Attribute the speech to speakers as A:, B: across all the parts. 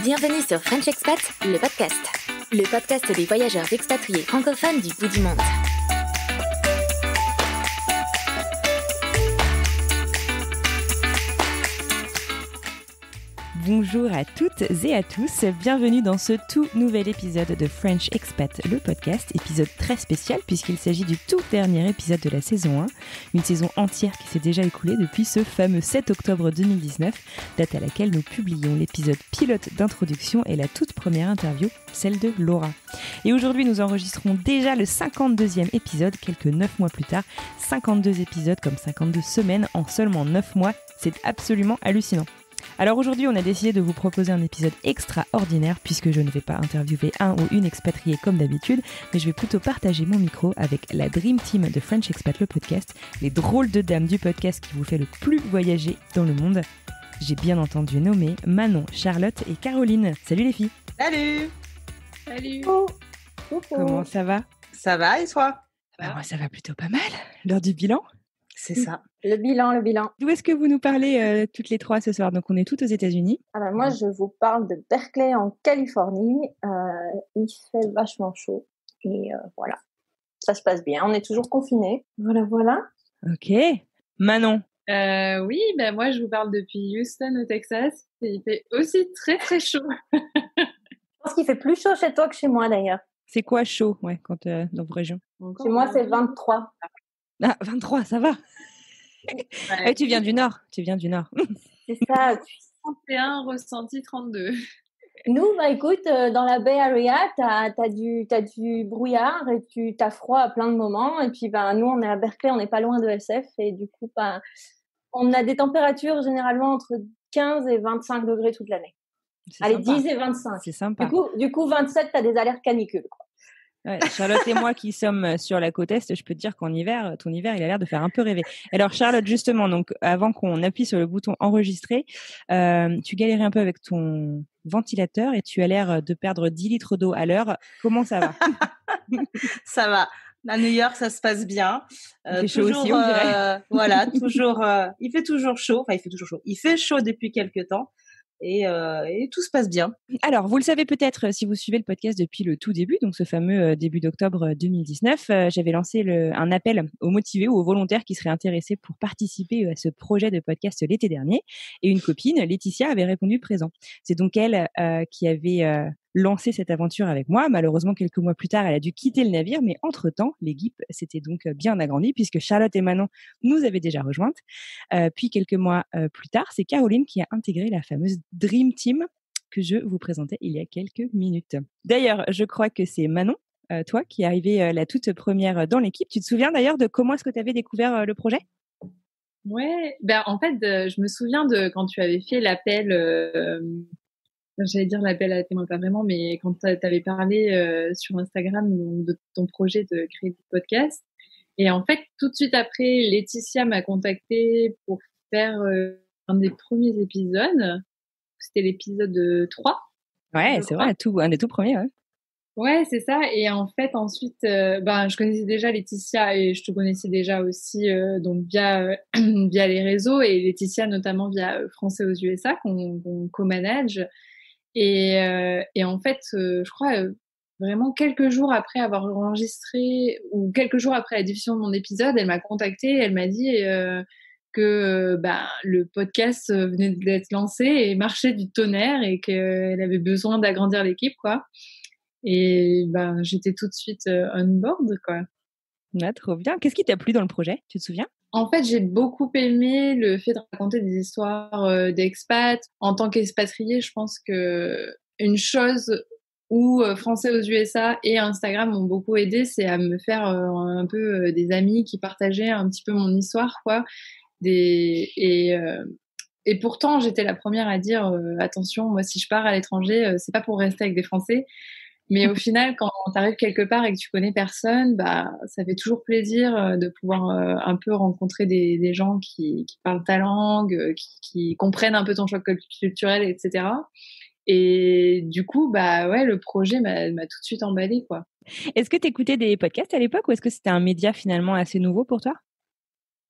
A: Bienvenue sur French Expat, le podcast. Le podcast des voyageurs expatriés francophones du bout du monde.
B: Bonjour à toutes et à tous, bienvenue dans ce tout nouvel épisode de French Expat, le podcast, épisode très spécial puisqu'il s'agit du tout dernier épisode de la saison 1, une saison entière qui s'est déjà écoulée depuis ce fameux 7 octobre 2019, date à laquelle nous publions l'épisode pilote d'introduction et la toute première interview, celle de Laura. Et aujourd'hui nous enregistrons déjà le 52e épisode, quelques 9 mois plus tard, 52 épisodes comme 52 semaines en seulement 9 mois, c'est absolument hallucinant. Alors aujourd'hui, on a décidé de vous proposer un épisode extraordinaire puisque je ne vais pas interviewer un ou une expatriée comme d'habitude, mais je vais plutôt partager mon micro avec la Dream Team de French Expat, le podcast, les drôles de dames du podcast qui vous fait le plus voyager dans le monde. J'ai bien entendu nommer Manon, Charlotte et Caroline. Salut les filles.
C: Salut.
D: Salut.
B: Comment ça va?
C: Ça va et toi?
B: Moi ça va plutôt pas mal. L'heure du bilan?
C: C'est ça.
D: Le bilan.
B: D'où est-ce que vous nous parlez toutes les trois ce soir? Donc on est toutes aux États-Unis.
D: Alors moi je vous parle de Berkeley en Californie. Il fait vachement chaud et voilà, ça se passe bien. On est toujours confinés. Voilà.
B: Ok. Manon.
E: Oui, moi je vous parle depuis Houston au Texas et il fait aussi très très chaud.
D: Je pense qu'il fait plus chaud chez toi que chez moi d'ailleurs.
B: C'est quoi chaud quand dans vos régions?
D: Chez moi c'est 23.
B: Ah, 23, ça va.
E: Ouais.
B: Tu viens du Nord.
D: C'est ça.
E: 31, ressenti 32.
D: Nous, écoute, dans la Bay Area, t'as du brouillard et t'as froid à plein de moments. Et puis, nous, on est à Berkeley, on n'est pas loin de SF. Et du coup, on a des températures généralement entre 15 et 25 degrés toute l'année. Allez,
B: sympa.
D: 10 et 25.
B: C'est sympa.
D: Du coup 27, t'as des alertes canicules, quoi.
B: Ouais, Charlotte et moi qui sommes sur la côte Est, je peux te dire qu'en hiver, ton hiver, il a l'air de faire un peu rêver. Alors Charlotte, justement, donc avant qu'on appuie sur le bouton enregistrer, tu galérais un peu avec ton ventilateur et tu as l'air de perdre 10 litres d'eau à l'heure. Comment ça va?
C: Ça va. À New York, ça se passe bien.
B: Il fait chaud aussi, on dirait.
C: Voilà, toujours. Il fait toujours chaud. Enfin, il fait toujours chaud. Il fait chaud depuis quelques temps. Et tout se passe bien.
B: Alors, vous le savez peut-être si vous suivez le podcast depuis le tout début, donc ce fameux début d'octobre 2019, j'avais lancé un appel aux motivés ou aux volontaires qui seraient intéressés pour participer à ce projet de podcast l'été dernier. Et une copine, Laetitia, avait répondu présent. C'est donc elle qui avait lancé cette aventure avec moi. Malheureusement, quelques mois plus tard, elle a dû quitter le navire, mais entre-temps, l'équipe s'était donc bien agrandie puisque Charlotte et Manon nous avaient déjà rejointes. Puis quelques mois plus tard, c'est Caroline qui a intégré la fameuse Dream Team que je vous présentais il y a quelques minutes. D'ailleurs, je crois que c'est Manon, toi, qui est arrivée la toute première dans l'équipe. Tu te souviens d'ailleurs de comment est-ce que tu avais découvert le projet?
E: Ouais, en fait, je me souviens de quand tu avais fait l'appel, j'allais dire l'appel à témoin, pas vraiment, mais quand tu avais parlé sur Instagram de ton projet de créer des podcasts. Et en fait, tout de suite après, Laetitia m'a contactée pour faire un des premiers épisodes. C'était l'épisode 3.
B: Ouais, c'est vrai, un des tout premiers, ouais.
E: Ouais, c'est ça. Et en fait, ensuite, je connaissais déjà Laetitia et je te connaissais déjà aussi donc via les réseaux et Laetitia notamment via Français aux USA qu'on co-manage. Et en fait, je crois vraiment quelques jours après avoir enregistré ou quelques jours après la diffusion de mon épisode, elle m'a contactée, elle m'a dit que le podcast venait d'être lancé et marchait du tonnerre et qu'elle avait besoin d'agrandir l'équipe, quoi. Et j'étais tout de suite on board, quoi.
B: Ouais, trop bien. Qu'est-ce qui t'a plu dans le projet? Tu te souviens?
E: En fait, j'ai beaucoup aimé le fait de raconter des histoires d'expats. En tant qu'expatrié, je pense que une chose où Français aux USA et Instagram m'ont beaucoup aidé, c'est à me faire un peu des amis qui partageaient un petit peu mon histoire, quoi. Et pourtant, j'étais la première à dire attention, moi, si je pars à l'étranger, c'est pas pour rester avec des Français. Mais au final, quand tu arrives quelque part et que tu connais personne, ça fait toujours plaisir de pouvoir un peu rencontrer des gens qui parlent ta langue, qui comprennent un peu ton choc culturel, etc. Et du coup, le projet m'a tout de suite emballée, quoi.
B: Est-ce que tu écoutais des podcasts à l'époque ou est-ce que c'était un média finalement assez nouveau pour toi?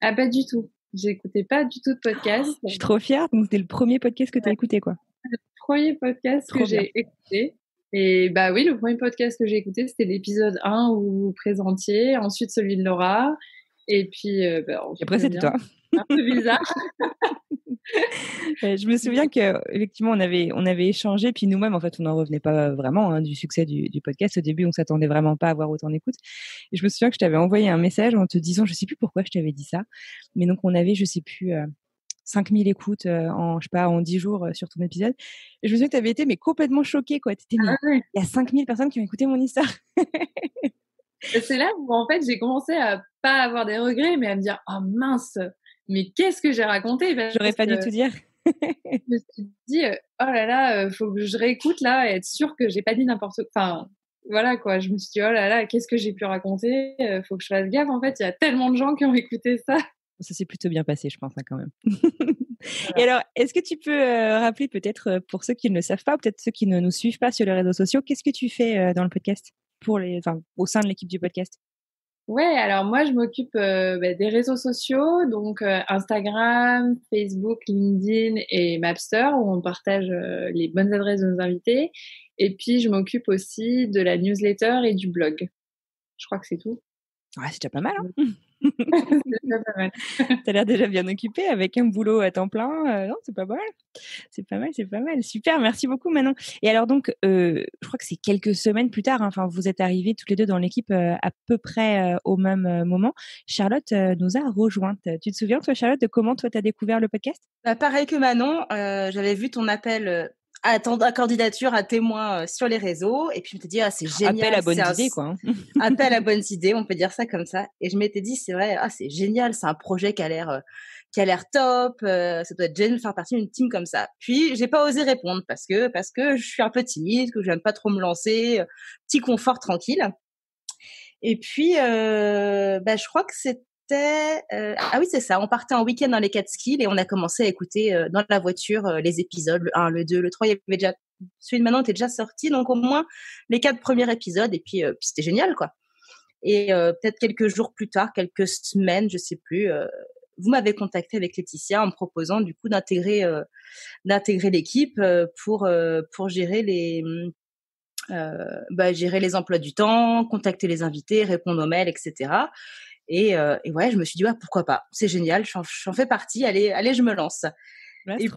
E: Ah, pas du tout. J'écoutais pas du tout de podcast.
B: Je suis trop fière. Donc, c'était le premier podcast que tu as écouté, quoi.
E: Le premier podcast
B: Trop
E: que j'ai écouté. Et bah oui, le premier podcast que j'ai écouté, c'était l'épisode 1 où vous vous présentiez, ensuite celui de Laura, et puis
B: Et après, c'était toi.
E: Un peu bizarre.
B: Je me souviens qu'effectivement, on avait échangé, puis nous-mêmes, en fait, on n'en revenait pas vraiment du succès du podcast. Au début, on s'attendait vraiment pas à avoir autant d'écoute. Et je me souviens que je t'avais envoyé un message en te disant, je sais plus pourquoi je t'avais dit ça, mais donc on avait, je sais plus, 5000 écoutes en 10 jours sur ton épisode. Et je me souviens que tu avais été mais complètement choquée, quoi. T'étais, mais il y a 5000 personnes qui ont écouté mon histoire.
E: C'est là où, en fait, j'ai commencé à pas avoir des regrets, mais à me dire, oh mince, mais qu'est-ce que j'ai raconté?
B: J'aurais pas dû tout dire.
E: Je me suis dit, oh là là, faut que je réécoute là et être sûre que j'ai pas dit n'importe quoi. Enfin, voilà quoi. Je me suis dit, oh là là, qu'est-ce que j'ai pu raconter? Faut que je fasse gaffe. En fait, il y a tellement de gens qui ont écouté ça.
B: Ça s'est plutôt bien passé, je pense, hein, quand même. Voilà. Et alors, est-ce que tu peux rappeler peut-être pour ceux qui ne le savent pas, peut-être ceux qui ne nous suivent pas sur les réseaux sociaux, qu'est-ce que tu fais dans le podcast au sein de l'équipe du podcast?
E: Ouais, alors moi je m'occupe des réseaux sociaux, donc Instagram, Facebook, LinkedIn et Mapster où on partage les bonnes adresses de nos invités. Et puis je m'occupe aussi de la newsletter et du blog. Je crois que c'est tout.
B: Ouais, c'est déjà pas mal, hein.
E: C'est déjà pas mal.
B: T'as l'air déjà bien occupée avec un boulot à temps plein. Non, c'est pas mal. C'est pas mal, c'est pas mal. Super, merci beaucoup Manon. Et alors donc, je crois que c'est quelques semaines plus tard, hein, enfin vous êtes arrivés toutes les deux dans l'équipe à peu près au même moment. Charlotte nous a rejointes. Tu te souviens toi Charlotte de comment toi t'as découvert le podcast?
C: Bah, pareil que Manon, j'avais vu ton appel à candidature à témoin sur les réseaux et puis je m'étais dit c'est génial.
B: Appel à bonne idée quoi. Hein.
C: Appel à bonne idée, on peut dire ça comme ça. Et je m'étais dit c'est vrai, c'est génial, c'est un projet qui a l'air top, ça doit être génial de faire partie d'une team comme ça. Puis j'ai pas osé répondre parce que je suis un peu timide, que je n'aime pas trop me lancer, petit confort tranquille. Et puis je crois que c'était ah oui, c'est ça. On partait en week-end dans les Catskills et on a commencé à écouter dans la voiture les épisodes, le 1, le 2, le 3. Il y avait déjà celui de Manon était déjà sorti, donc au moins les 4 premiers épisodes. Et puis c'était génial, quoi. Et peut-être quelques jours plus tard, quelques semaines, je sais plus, vous m'avez contacté avec Laetitia en me proposant du coup d'intégrer l'équipe pour gérer gérer les emplois du temps, contacter les invités, répondre aux mails, etc. Et ouais, je me suis dit pourquoi pas, c'est génial, j'en fais partie, allez, je me lance. Ouais, et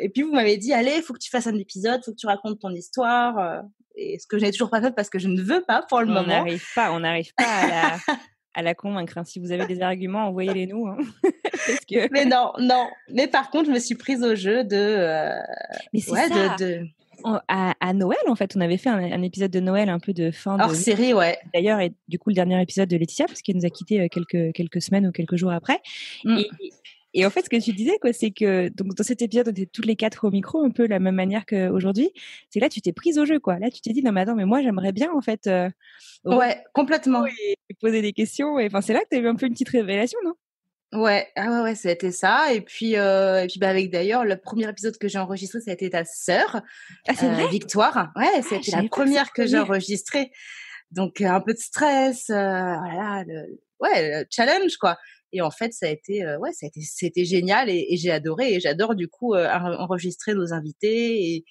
C: puis vous m'avez dit allez, faut que tu fasses un épisode, faut que tu racontes ton histoire. Et ce que je n'ai toujours pas fait parce que je ne veux pas pour le moment.
B: On n'arrive pas à la convaincre. Hein. Si vous avez des arguments, envoyez-les nous. Hein.
C: Mais non. Mais par contre, je me suis prise au jeu de.
B: Mais c'est ça. À Noël, en fait, on avait fait un épisode de Noël un peu de fin
C: hors série, ouais.
B: D'ailleurs, et du coup, le dernier épisode de Laetitia, parce qu'elle nous a quittés quelques semaines ou quelques jours après. Et en fait, ce que tu disais, quoi, c'est que donc dans cet épisode, on était toutes les 4 au micro, un peu de la même manière qu'aujourd'hui. C'est que là, tu t'es prise au jeu, quoi. Là, tu t'es dit non, mais attends, mais moi, j'aimerais bien, en fait.
C: Ouais, complètement.
B: Et poser des questions. Et enfin, c'est là que tu as eu un peu une petite révélation, non?
C: Ouais, ouais, c'était ça. Et puis avec d'ailleurs le premier épisode que j'ai enregistré, ça a été ta sœur,
B: c'est vrai
C: Victoire. Ouais, c'était la première que j'ai enregistrée. Donc un peu de stress, voilà, le challenge quoi. Et en fait, ça a été c'était génial et j'ai adoré et j'adore du coup enregistrer nos invités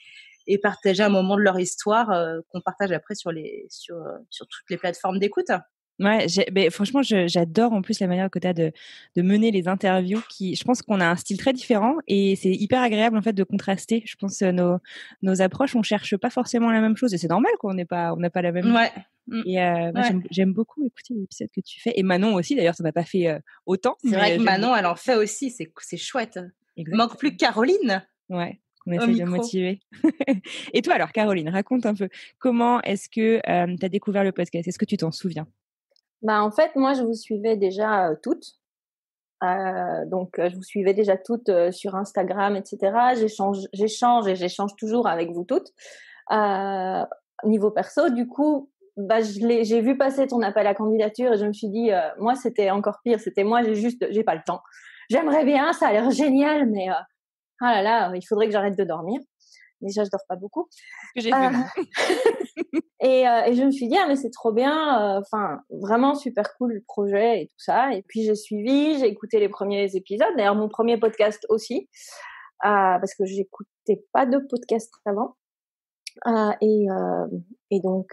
C: et partager un moment de leur histoire qu'on partage après sur toutes les plateformes d'écoute.
B: Ouais, franchement, j'adore en plus la manière que tu as de mener les interviews je pense qu'on a un style très différent et c'est hyper agréable en fait de contraster. Je pense nos approches, on cherche pas forcément la même chose et c'est normal qu'on n'a pas la même.
C: Ouais.
B: Et moi, j'aime beaucoup écouter les épisodes que tu fais et Manon aussi d'ailleurs, ça n'a pas fait autant.
C: C'est vrai que Manon, elle en fait aussi, c'est chouette. Il manque plus que Caroline.
B: Ouais. On essaie de motiver. Et toi alors, Caroline, raconte un peu comment est-ce que tu as découvert le podcast? Est-ce que tu t'en souviens?
D: En fait, moi, je vous suivais déjà toutes. Donc, je vous suivais déjà toutes sur Instagram, etc. J'échange toujours avec vous toutes. Niveau perso, du coup, j'ai vu passer ton appel à candidature et je me suis dit, moi, c'était encore pire. C'était moi, j'ai pas le temps. J'aimerais bien, ça a l'air génial, mais ah là là, il faudrait que j'arrête de dormir. Déjà, je dors pas beaucoup.
B: Ce que j'ai fait.
D: Et je me suis dit, mais c'est trop bien. Enfin, vraiment super cool le projet et tout ça. Et puis, j'ai écouté les premiers épisodes. D'ailleurs, mon premier podcast aussi. parce que j'écoutais pas de podcast avant. Et donc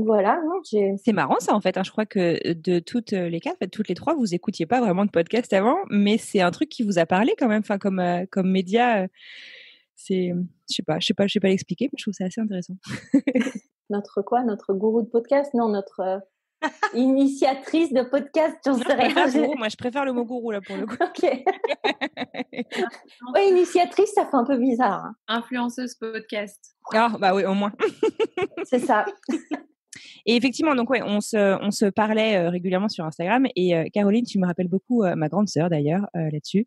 D: voilà, non,
B: C'est marrant ça en fait. Je crois que de toutes les quatre, en fait, toutes les trois, vous écoutiez pas vraiment de podcast avant, mais c'est un truc qui vous a parlé quand même. Enfin, comme média, c'est, je sais pas l'expliquer, mais je trouve ça assez intéressant.
D: Notre gourou de podcast? Non, notre initiatrice de podcast, j'en sais rien.
B: Moi, je préfère le mot gourou là pour le coup.
D: Ok. Ouais, initiatrice, ça fait un peu bizarre. Hein.
E: Influenceuse podcast.
B: Ah bah oui, au moins.
D: C'est ça.
B: Et effectivement, donc ouais, on se parlait régulièrement sur Instagram. Et Caroline, tu me rappelles beaucoup ma grande sœur d'ailleurs là-dessus.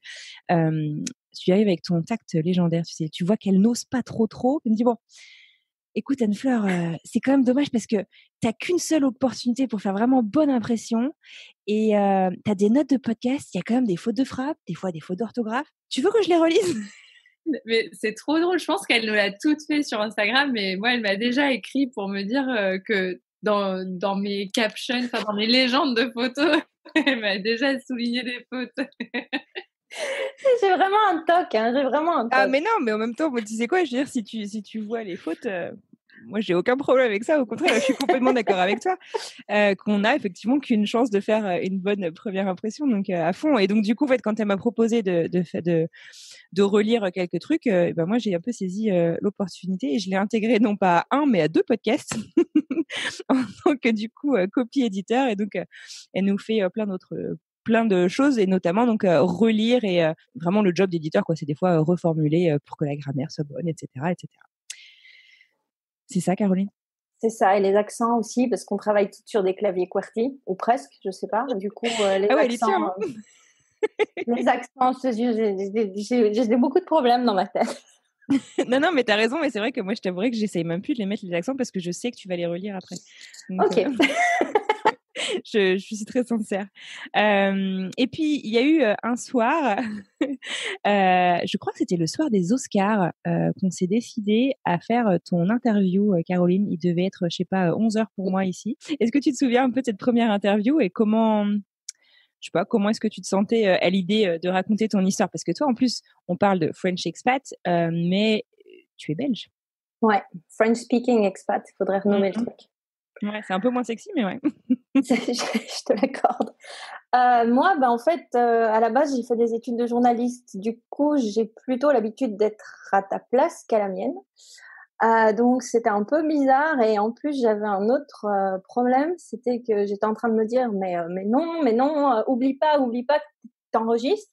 B: Tu arrives avec ton tact légendaire, tu sais, tu vois qu'elle n'ose pas trop. Elle me dit bon. Écoute Anne-Fleur, c'est quand même dommage parce que t'as qu'une seule opportunité pour faire vraiment bonne impression et t'as des notes de podcast, il y a quand même des fautes de frappe, des fois des fautes d'orthographe. Tu veux que je les relise?
E: Mais c'est trop drôle, je pense qu'elle nous l'a toutes fait sur Instagram, mais moi elle m'a déjà écrit pour me dire que dans mes captions, enfin dans mes légendes de photos, elle m'a déjà souligné des fautes.
D: J'ai vraiment un toc, hein, j'ai vraiment un toc.
B: Ah mais non, mais en même temps, tu sais quoi, je veux dire, si tu vois les fautes, moi j'ai aucun problème avec ça, au contraire, je suis complètement d'accord avec toi, qu'on a effectivement qu'une chance de faire une bonne première impression, donc à fond. Et donc du coup, en fait, quand elle m'a proposé de relire quelques trucs, ben moi j'ai un peu saisi l'opportunité et je l'ai intégré non pas à un mais à 2 podcasts en tant que du coup copie éditeur, et donc elle nous fait plein de choses, et notamment donc relire, et vraiment le job d'éditeur quoi, c'est des fois reformuler pour que la grammaire soit bonne, etc. C'est ça, Caroline?
D: C'est ça, et les accents aussi, parce qu'on travaille toutes sur des claviers QWERTY, ou presque, je sais pas. Du coup, les accents, les accents, j'ai beaucoup de problèmes dans ma tête.
B: Non, mais t'as raison, mais c'est vrai que moi, je t'avouerais que j'essaye même plus de les mettre les accents parce que je sais que tu vas les relire après. Donc,
D: ok.
B: Je suis très sincère. Et puis, il y a eu un soir, je crois que c'était le soir des Oscars, qu'on s'est décidé à faire ton interview, Caroline. Il devait être, je sais pas, 11h pour moi ici. Est-ce que tu te souviens un peu de cette première interview et comment est-ce que tu te sentais à l'idée de raconter ton histoire? Parce que toi, en plus, on parle de French expat, mais tu es belge.
D: Ouais, French speaking expat, il faudrait renommer le truc.
B: Ouais, c'est un peu moins sexy, mais ouais.
D: Je te l'accorde. Moi, en fait, à la base, j'ai fait des études de journaliste. Du coup, j'ai plutôt l'habitude d'être à ta place qu'à la mienne. Donc, c'était un peu bizarre. Et en plus, j'avais un autre problème. C'était que j'étais en train de me dire, mais non, oublie pas que t'enregistres.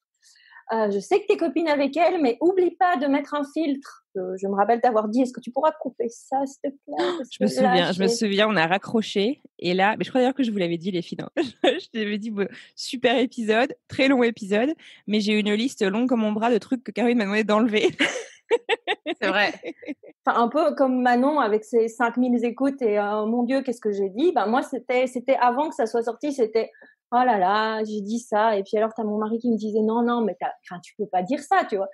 D: Je sais que t'es copine avec elle, mais oublie pas de mettre un filtre. Je me rappelle t'avoir dit, est-ce que tu pourras couper ça, s'il te plaît?
B: Je me souviens, on a raccroché. Et là, mais je crois d'ailleurs que je vous l'avais dit, les filles. Je t'avais dit, super épisode, très long épisode, mais j'ai une liste longue comme mon bras de trucs que Caroline m'a demandé d'enlever.
E: C'est vrai.
D: Enfin, un peu comme Manon avec ses 5000 écoutes et mon Dieu, qu'est-ce que j'ai dit? Moi, c'était avant que ça soit sorti, c'était oh là là, j'ai dit ça. Et puis alors, t'as mon mari qui me disait non, mais tu peux pas dire ça, tu vois.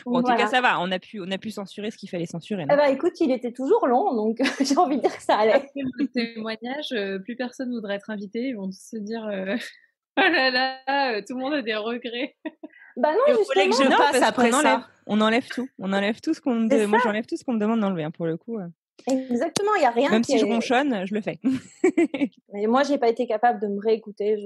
B: Bon, en tout cas, ça va. On a pu censurer ce qu'il fallait censurer.
D: Écoute, il était toujours long, donc j'ai envie de dire que ça allait.
E: Après le témoignage, plus personne voudrait être invité. Ils vont se dire oh là là, tout le monde a des regrets.
D: Non, justement.
C: Que je passe après ça.
B: On enlève tout. ce qu'on me moi, j'enlève tout ce qu'on me demande d'enlever, pour le coup.
D: Exactement, il y a rien.
B: Même si je ronchonne, je le fais.
D: Mais moi, j'ai pas été capable de me réécouter.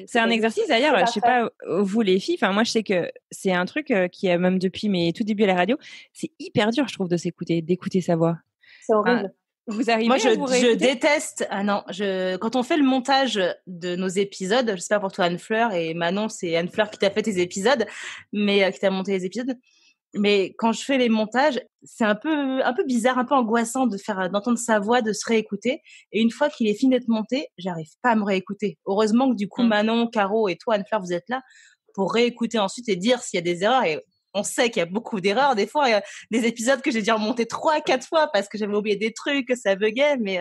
B: C'est un exercice d'ailleurs. Je sais pas vous les filles. Enfin, moi, je sais que c'est un truc qui est même depuis mes tout débuts à la radio. C'est hyper dur, je trouve, d'écouter sa voix.
D: C'est horrible.
B: Vous arrivez
C: Moi,
B: à vous réécouter?
C: je déteste. Ah non, quand on fait le montage de nos épisodes, je sais pas pour toi Anne-Fleur, et Manon, c'est Anne-Fleur qui t'a fait tes épisodes, mais qui t'a monté les épisodes. Mais quand je fais les montages, c'est un peu bizarre, un peu angoissant d'entendre sa voix, de se réécouter. Et une fois qu'il est fini d'être monté, j'arrive pas à me réécouter. Heureusement que du coup, Manon, Caro et toi, Anne-Fleur, vous êtes là pour réécouter ensuite et dire s'il y a des erreurs. Et on sait qu'il y a beaucoup d'erreurs. Des fois, il y a des épisodes que j'ai dû remonter 3-4 fois parce que j'avais oublié des trucs, que ça buguait. Mais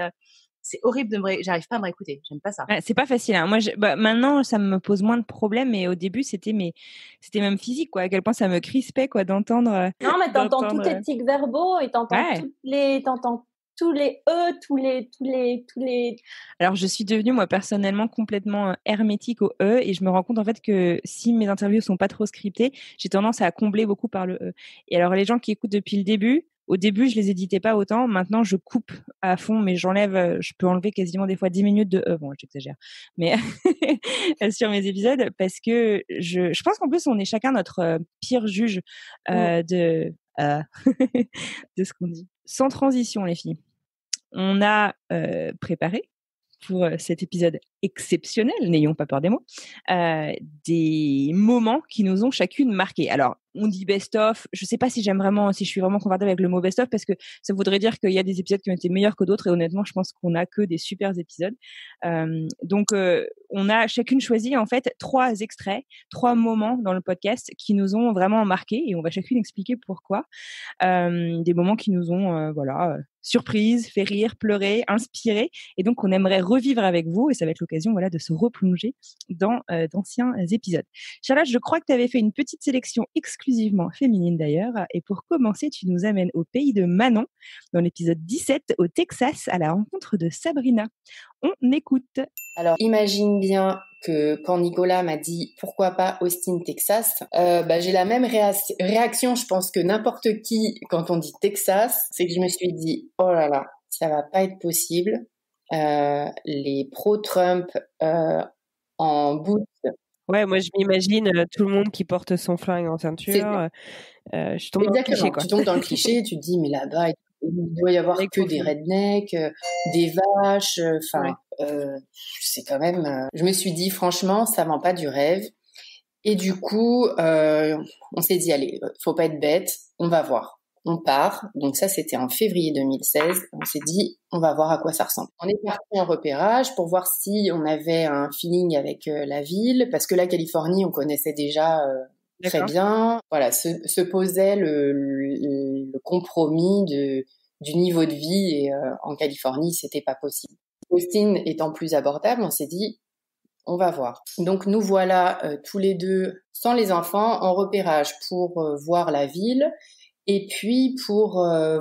C: c'est horrible j'arrive pas à me réécouter. J'aime pas ça.
B: Ouais, c'est pas facile. Hein. Moi, maintenant, ça me pose moins de problèmes, mais au début, c'était même physique, quoi. À quel point ça me crispait, quoi, d'entendre.
D: Non, mais t'entends tous tes tics verbaux et t'entends tous les tous les.
B: Alors, je suis devenue, moi, personnellement, complètement hermétique au E et je me rends compte, en fait, que si mes interviews sont pas trop scriptées, j'ai tendance à combler beaucoup par le E. Et alors, les gens qui écoutent depuis le début, au début, je les éditais pas autant. Maintenant, je coupe à fond, mais je peux enlever quasiment des fois 10 minutes de E. Bon, j'exagère. Mais sur mes épisodes, parce que je pense qu'en plus, on est chacun notre pire juge de de ce qu'on dit. Sans transition, les filles. On a préparé pour cet épisode exceptionnel, n'ayons pas peur des mots, des moments qui nous ont chacune marqué. Alors, on dit best-of. Je sais pas si je suis vraiment confortable avec le mot best-of parce que ça voudrait dire qu'il y a des épisodes qui ont été meilleurs que d'autres et honnêtement, je pense qu'on a que des super épisodes. Donc, on a chacune choisi en fait 3 extraits, 3 moments dans le podcast qui nous ont vraiment marqué et on va chacune expliquer pourquoi. Des moments qui nous ont, surprise, fait rire, pleurer, inspiré. Et donc, on aimerait revivre avec vous et ça va être l'occasion, voilà, de se replonger dans d'anciens épisodes. Charlotte, je crois que tu avais fait une petite sélection exclusivement féminine d'ailleurs. Et pour commencer, tu nous amènes au pays de Manon, dans l'épisode 17, au Texas, à la rencontre de Sabrina. On écoute.
F: Alors, imagine bien que quand Nicolas m'a dit pourquoi pas Austin, Texas, j'ai la même réaction, je pense, que n'importe qui quand on dit Texas, c'est que je me suis dit oh là là, ça va pas être possible. Les pro-Trump en boot.
G: Ouais, moi je m'imagine tout le monde qui porte son flingue en ceinture. Je tombe dans le cliché, quoi.
F: Tu tombes dans le cliché, tu te dis mais là-bas il doit y avoir que des rednecks, des vaches, c'est quand même. Je me suis dit franchement ça vend pas du rêve. Et du coup on s'est dit allez, faut pas être bête, on va voir. On part, donc ça c'était en février 2016, on s'est dit on va voir à quoi ça ressemble. On est parti en repérage pour voir si on avait un feeling avec la ville, parce que la Californie on connaissait déjà très bien. Voilà, se posait le compromis du niveau de vie et en Californie c'était pas possible. Austin étant plus abordable, on s'est dit on va voir. Donc nous voilà tous les deux sans les enfants en repérage pour voir la ville. Et puis pour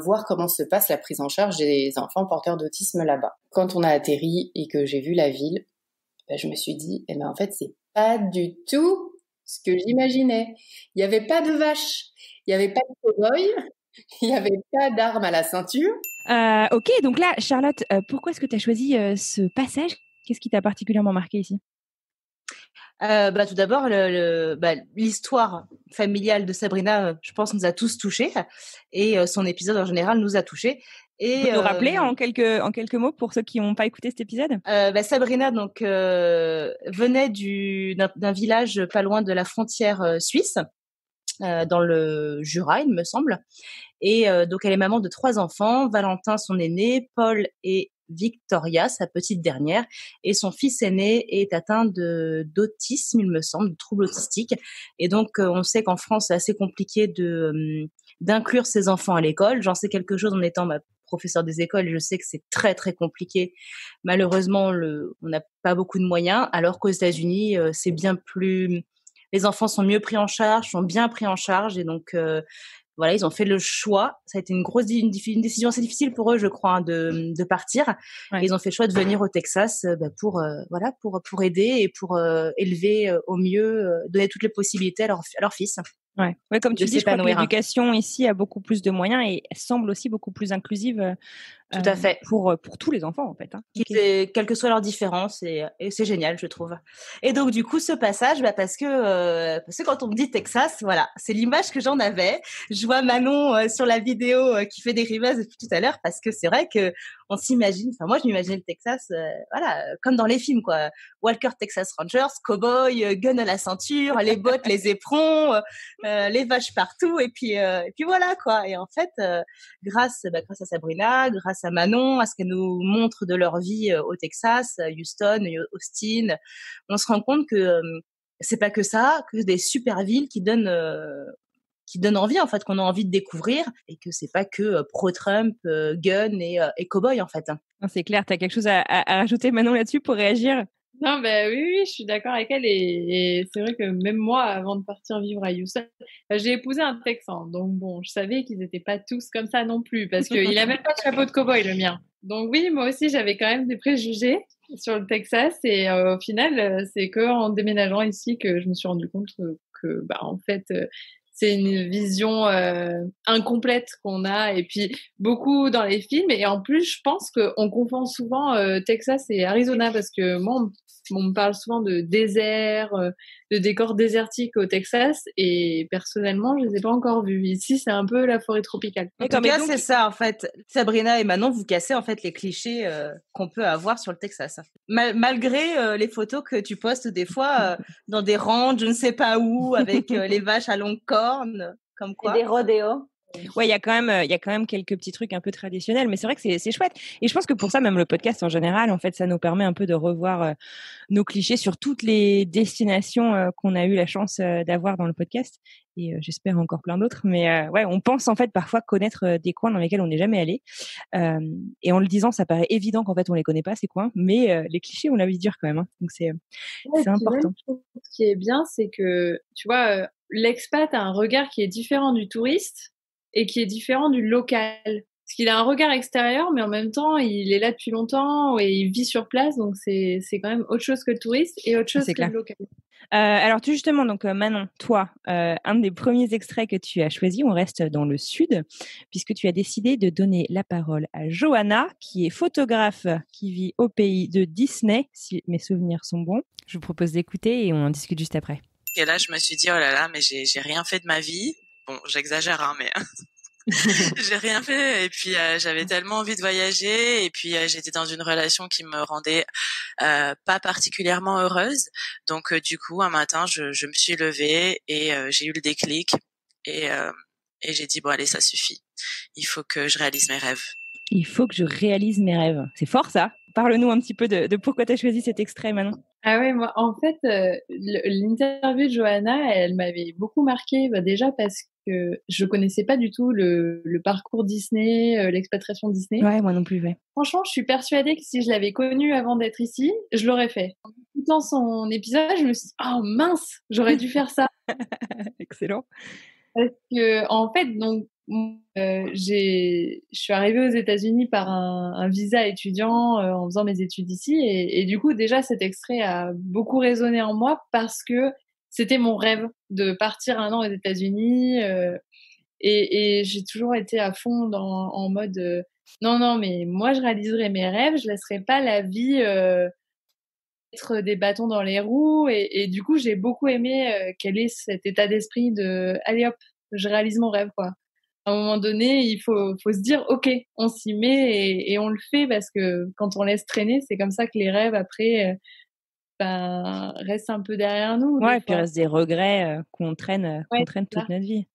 F: voir comment se passe la prise en charge des enfants porteurs d'autisme là-bas. Quand on a atterri et que j'ai vu la ville, je me suis dit, en fait, c'est pas du tout ce que j'imaginais. Il n'y avait pas de vaches, il n'y avait pas de cow-boy, il n'y avait pas d'armes à la ceinture.
B: Ok, donc là, Charlotte, pourquoi est-ce que tu as choisi ce passage ? Qu'est-ce qui t'a particulièrement marqué ici ?
C: Tout d'abord, l'histoire familiale de Sabrina, je pense, nous a tous touchés et son épisode en général nous a touchés. Et
B: vous nous rappeler en quelques mots pour ceux qui n'ont pas écouté cet épisode.
C: Sabrina donc venait d'un village pas loin de la frontière suisse, dans le Jura, il me semble. Et donc elle est maman de 3 enfants, Valentin son aîné, Paul et Victoria, sa petite dernière, et son fils aîné est atteint d'autisme, il me semble, de troubles autistiques. Et donc, on sait qu'en France, c'est assez compliqué d'inclure ses enfants à l'école. J'en sais quelque chose en étant professeur des écoles, et je sais que c'est très, très compliqué. Malheureusement, on n'a pas beaucoup de moyens, alors qu'aux États-Unis, c'est bien plus... Les enfants sont mieux pris en charge, sont bien pris en charge, et donc... Voilà, ils ont fait le choix. Ça a été une décision assez difficile pour eux, je crois, de partir. Ouais. Ils ont fait le choix de venir au Texas pour aider et pour élever au mieux, donner toutes les possibilités à leur fils.
B: Ouais, comme tu dis, je crois que l'éducation ici a beaucoup plus de moyens et semble aussi beaucoup plus inclusive.
C: Tout à fait.
B: Pour tous les enfants, en fait. Hein.
C: Quelle que soit leur différence, et c'est génial, je trouve. Et donc, du coup, ce passage, parce que quand on me dit Texas, voilà, c'est l'image que j'en avais. Je vois Manon sur la vidéo qui fait des rivages depuis tout à l'heure, parce que c'est vrai que on s'imagine, enfin, moi, je m'imaginais le Texas, comme dans les films, quoi. Walker Texas Rangers, cowboy, gun à la ceinture, les bottes, les éperons, les vaches partout, et puis voilà, quoi. Et en fait, grâce à Sabrina, grâce à Manon, à ce qu'elle nous montre de leur vie au Texas, Houston, Austin, on se rend compte que c'est pas que ça, que des super villes qui donnent envie, en fait, qu'on a envie de découvrir, et que c'est pas que pro-Trump, gun et cow-boy, en fait.
B: C'est clair, t'as quelque chose à rajouter, Manon, là-dessus pour réagir ?
E: Non, bah oui, je suis d'accord avec elle. Et c'est vrai que même moi, avant de partir vivre à Houston, j'ai épousé un Texan. Donc bon, je savais qu'ils n'étaient pas tous comme ça non plus, parce qu'il n'a même pas de chapeau de cow-boy, le mien. Donc oui, moi aussi, j'avais quand même des préjugés sur le Texas. Et au final, c'est qu'en déménageant ici que je me suis rendu compte que en fait, c'est une vision incomplète qu'on a, et puis beaucoup dans les films. Et en plus, je pense qu'on confond souvent Texas et Arizona, parce que moi, on me parle souvent de désert, de décors désertiques au Texas, et personnellement, je les ai pas encore vus. Ici, c'est un peu la forêt tropicale.
C: En tout cas, c'est ça, en fait. Sabrina et Manon, vous cassez en fait les clichés qu'on peut avoir sur le Texas. Malgré les photos que tu postes des fois dans des ranchs, je ne sais pas où, avec les vaches à longues cornes, comme quoi.
D: Et des rodéos.
B: Ouais, il y a quand même quelques petits trucs un peu traditionnels, mais c'est vrai que c'est chouette. Et je pense que pour ça, même le podcast en général, en fait, ça nous permet un peu de revoir nos clichés sur toutes les destinations qu'on a eu la chance d'avoir dans le podcast. Et j'espère encore plein d'autres. Mais ouais, on pense en fait parfois connaître des coins dans lesquels on n'est jamais allé. Et en le disant, ça paraît évident qu'en fait on les connaît pas ces coins, mais les clichés on la vie dure quand même. Hein. Donc c'est important.
E: Même, ce qui est bien, c'est que tu vois, l'expat a un regard qui est différent du touriste et qui est différent du local. Parce qu'il a un regard extérieur, mais en même temps, il est là depuis longtemps et il vit sur place. Donc, c'est quand même autre chose que le touriste et autre chose que le local.
B: Alors, justement, donc Manon, toi, un des premiers extraits que tu as choisi, on reste dans le sud, puisque tu as décidé de donner la parole à Johanna, qui est photographe, qui vit au pays de Disney, si mes souvenirs sont bons. Je vous propose d'écouter et on en discute juste après.
H: Et là, je me suis dit, oh là là, mais j'ai rien fait de ma vie. Bon, j'exagère, hein, mais j'ai rien fait. Et puis, j'avais tellement envie de voyager. Et puis, j'étais dans une relation qui me rendait pas particulièrement heureuse. Donc, du coup, un matin, je me suis levée et j'ai eu le déclic. Et j'ai dit, bon, allez, ça suffit. Il faut que je réalise mes rêves.
B: Il faut que je réalise mes rêves. C'est fort, ça. Parle-nous un petit peu de pourquoi tu as choisi cet extrait, Manon.
E: Ah ouais, moi, en fait, l'interview de Johanna, elle m'avait beaucoup marquée, déjà parce que je connaissais pas du tout le parcours Disney, l'expatriation Disney.
B: Ouais, moi non plus, ouais.
E: Franchement, je suis persuadée que si je l'avais connue avant d'être ici, je l'aurais fait. En écoutant son épisode, je me suis dit, oh mince, j'aurais dû faire ça.
B: Excellent.
E: Parce que, en fait, donc, je suis arrivée aux États-Unis par un visa étudiant en faisant mes études ici, et du coup déjà cet extrait a beaucoup résonné en moi parce que c'était mon rêve de partir un an aux États-Unis, et j'ai toujours été à fond en mode non mais moi je réaliserai mes rêves, je laisserai pas la vie mettre des bâtons dans les roues, et du coup j'ai beaucoup aimé quel est cet état d'esprit de allez hop, je réalise mon rêve, quoi. À un moment donné, il faut se dire, ok, on s'y met et on le fait, parce que quand on laisse traîner, c'est comme ça que les rêves après restent un peu derrière nous.
B: Ouais, et puis il reste des regrets qu'on traîne toute notre vie.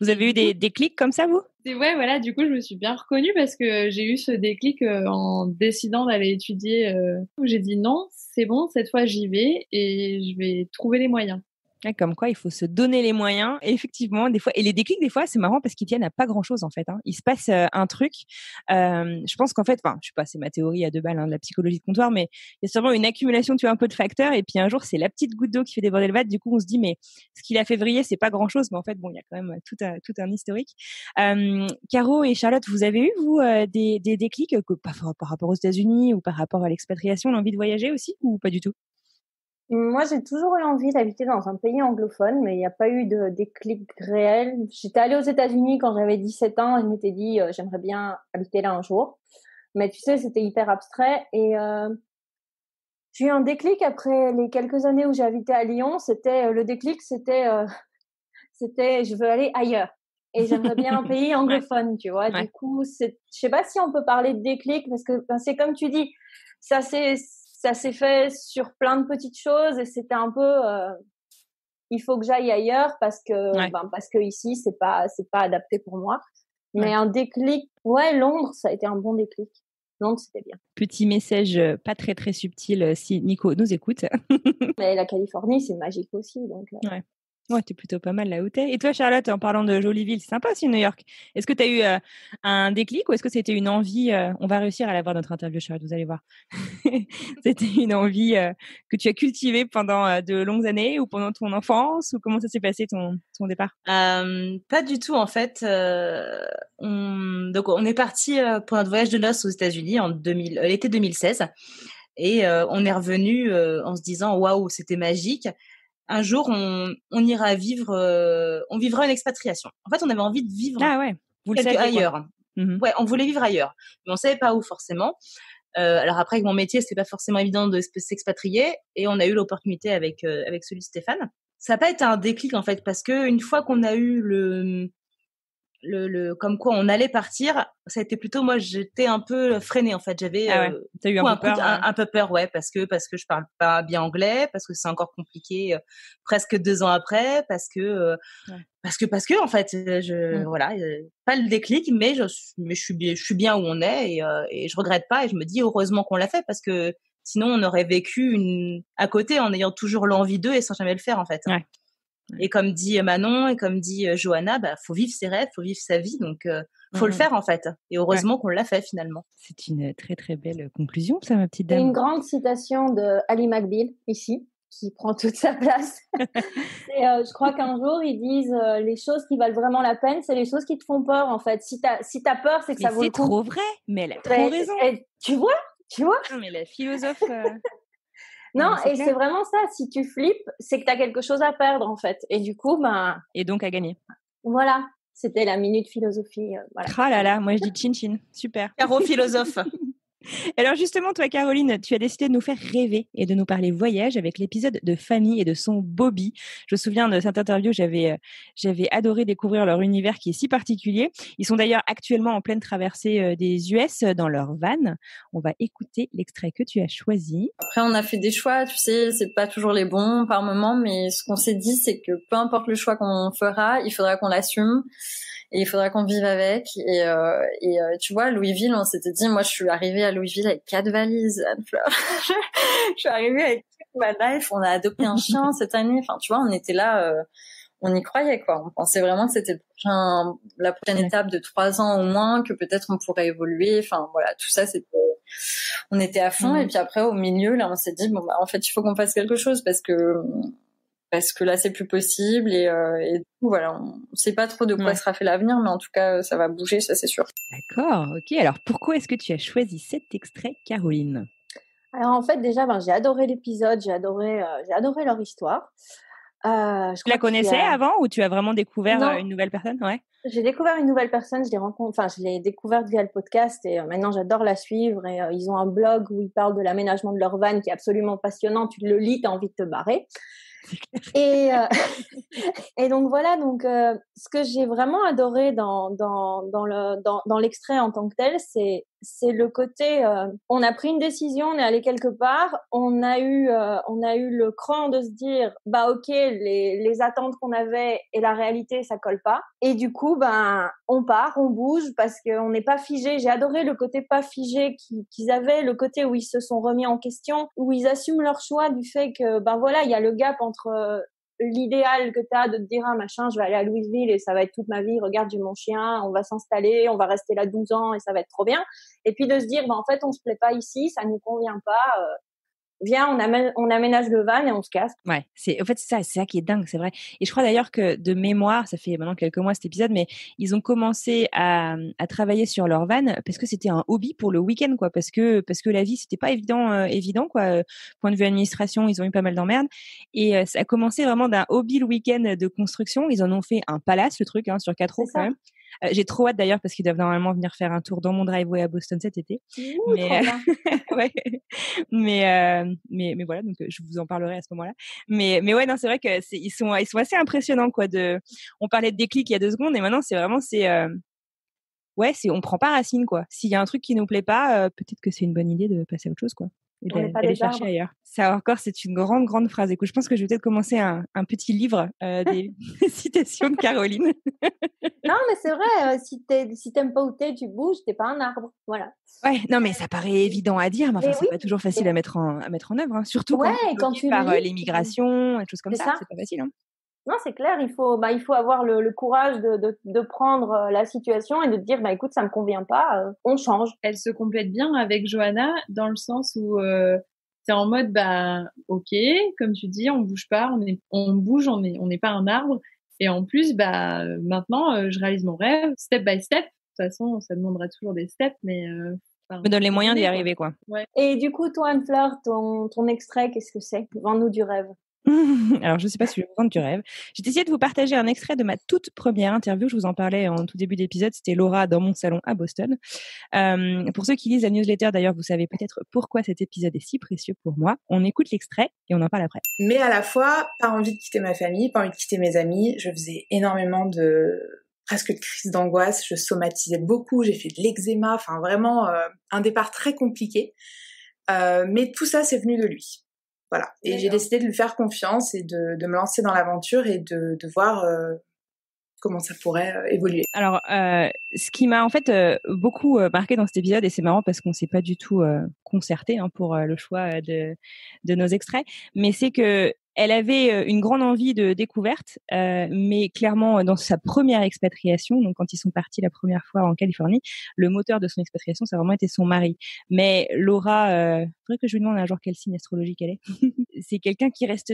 B: Vous avez eu des déclics comme ça, vous ?
E: Ouais, voilà, du coup, je me suis bien reconnue parce que j'ai eu ce déclic en décidant d'aller étudier. Où j'ai dit non, c'est bon, cette fois j'y vais et je vais trouver les moyens.
B: Ouais, comme quoi, il faut se donner les moyens. Et effectivement, des fois, et les déclics, des fois, c'est marrant parce qu'ils tiennent à pas grand-chose en fait. Hein. Il se passe un truc. Je pense qu'en fait, je sais pas, c'est ma théorie à 2 balles de la psychologie de comptoir, mais il y a sûrement une accumulation, tu vois, un peu de facteurs. Et puis un jour, c'est la petite goutte d'eau qui fait déborder le vase. Du coup, on se dit, mais ce qu'il a fait vriller, c'est pas grand-chose. Mais en fait, bon, il y a quand même tout un historique. Caro et Charlotte, vous avez eu vous des déclics par rapport aux États-Unis ou par rapport à l'expatriation, l'envie de voyager aussi, ou pas du tout?
D: Moi, j'ai toujours eu envie d'habiter dans un pays anglophone, mais il n'y a pas eu de déclic réel. J'étais allée aux États-Unis quand j'avais 17 ans et je m'étais dit, j'aimerais bien habiter là un jour. Mais tu sais, c'était hyper abstrait. Et j'ai eu un déclic après les quelques années où j'ai habité à Lyon. Le déclic, c'était je veux aller ailleurs. Et j'aimerais bien un pays anglophone, tu vois. Ouais. Du coup, je sais pas si on peut parler de déclic, parce que c'est comme tu dis, ça s'est fait sur plein de petites choses, et c'était un peu il faut que j'aille ailleurs parce que ici c'est pas adapté pour moi. Mais un déclic, Londres, ça a été un bon déclic. Londres, c'était bien.
B: Petit message pas très très subtil si Nico nous écoute.
D: Mais la Californie, c'est magique aussi, donc.
B: Ouais. Ouais, t'es plutôt pas mal là où t'es. Et toi, Charlotte, en parlant de jolie ville, c'est sympa aussi New York. Est-ce que tu as eu un déclic ou est-ce que c'était une envie on va réussir à l'avoir notre interview, Charlotte, vous allez voir. C'était une envie que tu as cultivée pendant de longues années ou pendant ton enfance ou comment ça s'est passé ton départ?
C: Pas du tout en fait. Donc on est parti pour notre voyage de noces aux États-Unis en l'été 2016 et on est revenu en se disant waouh, c'était magique. Un jour, on ira vivre, on vivra une expatriation. En fait, on avait envie de vivre
B: vous le saviez,
C: ailleurs.
B: Mmh.
C: Ouais, on voulait vivre ailleurs, mais on savait pas où forcément. Alors après, avec mon métier, c'était pas forcément évident de s'expatrier, et on a eu l'opportunité avec celui de Stéphane. Ça n'a pas été un déclic en fait, parce que une fois qu'on a eu le comme quoi on allait partir, ça a été plutôt, moi j'étais un peu freinée en fait, j'avais
B: t'as eu un peu peur,
C: un peu peur, ouais, parce que je parle pas bien anglais, parce que c'est encore compliqué presque 2 ans après, parce que en fait voilà, pas le déclic, mais je suis bien où on est, et je regrette pas, et je me dis heureusement qu'on l'a fait, parce que sinon on aurait vécu à côté en ayant toujours l'envie d'eux et sans jamais le faire en fait.
B: Ouais.
C: Et comme dit Manon et comme dit Johanna, faut vivre ses rêves, faut vivre sa vie, donc faut le faire en fait. Et heureusement qu'on l'a fait finalement.
B: C'est une très très belle conclusion, ça, ma petite dame.
D: Et une grande citation de Ali McBeal ici, qui prend toute sa place. Et je crois qu'un jour ils disent les choses qui valent vraiment la peine, c'est les choses qui te font peur en fait. Si t'as peur, c'est que ça vaut le coup.
B: C'est trop vrai, mais elle a trop raison.
D: Tu vois.
B: Non, mais la philosophe.
D: Non, et c'est vraiment ça. Si tu flippes, c'est que tu as quelque chose à perdre, en fait. Et du coup,
B: et donc à gagner.
D: Voilà. C'était la minute philosophie. Voilà.
B: Ah là là, moi je dis chin-chin. Super.
C: Caro philosophe.
B: Alors justement, toi, Caroline, tu as décidé de nous faire rêver et de nous parler voyage avec l'épisode de Fanny et de son Bobby. Je me souviens de cette interview, j'avais adoré découvrir leur univers qui est si particulier. Ils sont d'ailleurs actuellement en pleine traversée des US dans leur van. On va écouter l'extrait que tu as choisi.
I: Après, on a fait des choix, tu sais, c'est pas toujours les bons par moment, mais ce qu'on s'est dit, c'est que peu importe le choix qu'on fera, il faudra qu'on l'assume. Et il faudra qu'on vive avec. Et tu vois, Louisville, on s'était dit, moi, je suis arrivée à Louisville avec 4 valises, Anne-Fleur. Je suis arrivée avec toute ma life. On a adopté un chien cette année. Enfin, tu vois, on était là, on y croyait, quoi. On pensait vraiment que c'était la prochaine étape de 3 ans au moins, que peut-être on pourrait évoluer. Enfin, voilà, tout ça, on était à fond. Et puis après, au milieu, là, on s'est dit, bon, en fait, il faut qu'on fasse quelque chose parce que là c'est plus possible, et du coup voilà, on sait pas trop de quoi sera fait l'avenir, mais en tout cas ça va bouger, ça c'est sûr.
B: D'accord, ok. Alors pourquoi est-ce que tu as choisi cet extrait, Caroline?
D: Alors en fait déjà j'ai adoré l'épisode, j'ai adoré leur histoire.
B: Tu la connaissais avant ou tu as vraiment découvert une nouvelle personne? Ouais.
D: J'ai découvert une nouvelle personne, je l'ai découverte via le podcast, et maintenant j'adore la suivre, et ils ont un blog où ils parlent de l'aménagement de leur van qui est absolument passionnant, tu le lis, t'as envie de te barrer. Et donc voilà, ce que j'ai vraiment adoré dans l'extrait en tant que tel, c'est le côté on a pris une décision, on est allé quelque part, on a eu le cran de se dire ok, les attentes qu'on avait et la réalité ça colle pas, et du coup on part, on bouge, parce qu'on n'est pas figé. J'ai adoré le côté pas figé qu'ils avaient, le côté où ils se sont remis en question, où ils assument leur choix du fait que voilà, il y a le gap entre l'idéal que t'as de te dire machin, je vais aller à Louisville et ça va être toute ma vie, regarde, j'ai mon chien, on va s'installer, on va rester là 12 ans et ça va être trop bien, et puis de se dire en fait on se plaît pas ici, ça nous convient pas, viens, on aménage le van et on se casse.
B: Ouais, c'est ça qui est dingue, c'est vrai. Et je crois d'ailleurs que de mémoire, ça fait maintenant quelques mois cet épisode, mais ils ont commencé à travailler sur leur van parce que c'était un hobby pour le week-end, quoi. Parce que la vie, c'était pas évident, quoi. Point de vue administration, ils ont eu pas mal d'emmerdes. Et ça a commencé vraiment d'un hobby le week-end de construction. Ils en ont fait un palace, le truc, sur 4 ronds quand même. J'ai trop hâte d'ailleurs parce qu'ils doivent normalement venir faire un tour dans mon driveway à Boston cet été.
D: Mais
B: ouais. Mais voilà, donc je vous en parlerai à ce moment-là. Mais ouais, non, c'est vrai que ils sont assez impressionnants, quoi. On parlait de déclic il y a 2 secondes, et maintenant c'est on prend pas racine, quoi. S'il y a un truc qui nous plaît pas, peut-être que c'est une bonne idée de passer à autre chose, quoi. Et d'aller chercher ailleurs. Ça encore, c'est une grande phrase. Écoute, je pense que je vais peut-être commencer un petit livre des citations de Caroline.
D: Non, mais c'est vrai, si t'aimes pas où t'es, tu bouges, t'es pas un arbre. Voilà.
B: Ouais, non, mais ça paraît évident à dire, mais c'est pas toujours facile à mettre en œuvre, hein. Surtout quand tu
D: par
B: l'immigration, des choses comme ça, c'est pas facile, hein.
D: Non, c'est clair, il faut avoir le courage de prendre la situation et de dire, écoute, ça me convient pas, on change.
E: Elle se complète bien avec Johanna dans le sens où t'es en mode, ok, comme tu dis, on bouge pas, on bouge, on n'est pas un arbre. Et en plus, maintenant, je réalise mon rêve, step by step. De toute façon, ça demandera toujours des steps, mais
B: me donne les moyens d'y arriver, quoi.
E: Ouais.
D: Et du coup, toi, Anne-Fleur, ton extrait, qu'est-ce que c'est? Vends-nous du rêve.
B: Alors, je ne sais pas si je vais vous vendre du rêve. J'ai essayé de vous partager un extrait de ma toute première interview. Je vous en parlais en tout début d'épisode. C'était Laura dans mon salon à Boston. Pour ceux qui lisent la newsletter, d'ailleurs, vous savez peut-être pourquoi cet épisode est si précieux pour moi. On écoute l'extrait et on en parle après.
J: Mais à la fois, pas envie de quitter ma famille, pas envie de quitter mes amis. Je faisais énormément presque de crise d'angoisse. Je somatisais beaucoup. J'ai fait de l'eczéma. Enfin, vraiment, un départ très compliqué. Mais tout ça, c'est venu de lui. Voilà. Et j'ai décidé de lui faire confiance et de me lancer dans l'aventure et de voir comment ça pourrait évoluer.
B: Alors, ce qui m'a en fait beaucoup marqué dans cet épisode, et c'est marrant parce qu'on s'est pas du tout concerté pour le choix de nos extraits, mais c'est que elle avait une grande envie de découverte, mais clairement dans sa première expatriation, donc quand ils sont partis la première fois en Californie, le moteur de son expatriation, ça a vraiment été son mari. Mais Laura, faudrait que je lui demande un jour quel signe astrologique elle est. C'est quelqu'un qui reste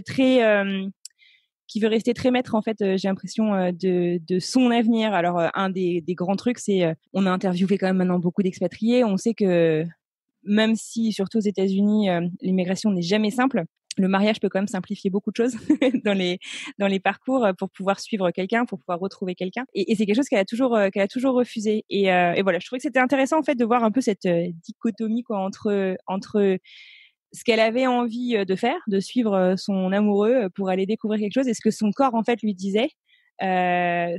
B: qui veut rester très maître, en fait, j'ai l'impression, de son avenir. Alors, un des grands trucs, c'est, on a interviewé quand même maintenant beaucoup d'expatriés. On sait que même si, surtout aux États-Unis, l'immigration n'est jamais simple, le mariage peut quand même simplifier beaucoup de choses dans les parcours pour pouvoir suivre quelqu'un, pour pouvoir retrouver quelqu'un. Et c'est quelque chose qu'elle a toujours refusé. Et voilà, je trouvais que c'était intéressant, en fait, de voir un peu cette dichotomie, quoi, entre ce qu'elle avait envie de faire, de suivre son amoureux pour aller découvrir quelque chose, et ce que son corps, en fait, lui disait. Non,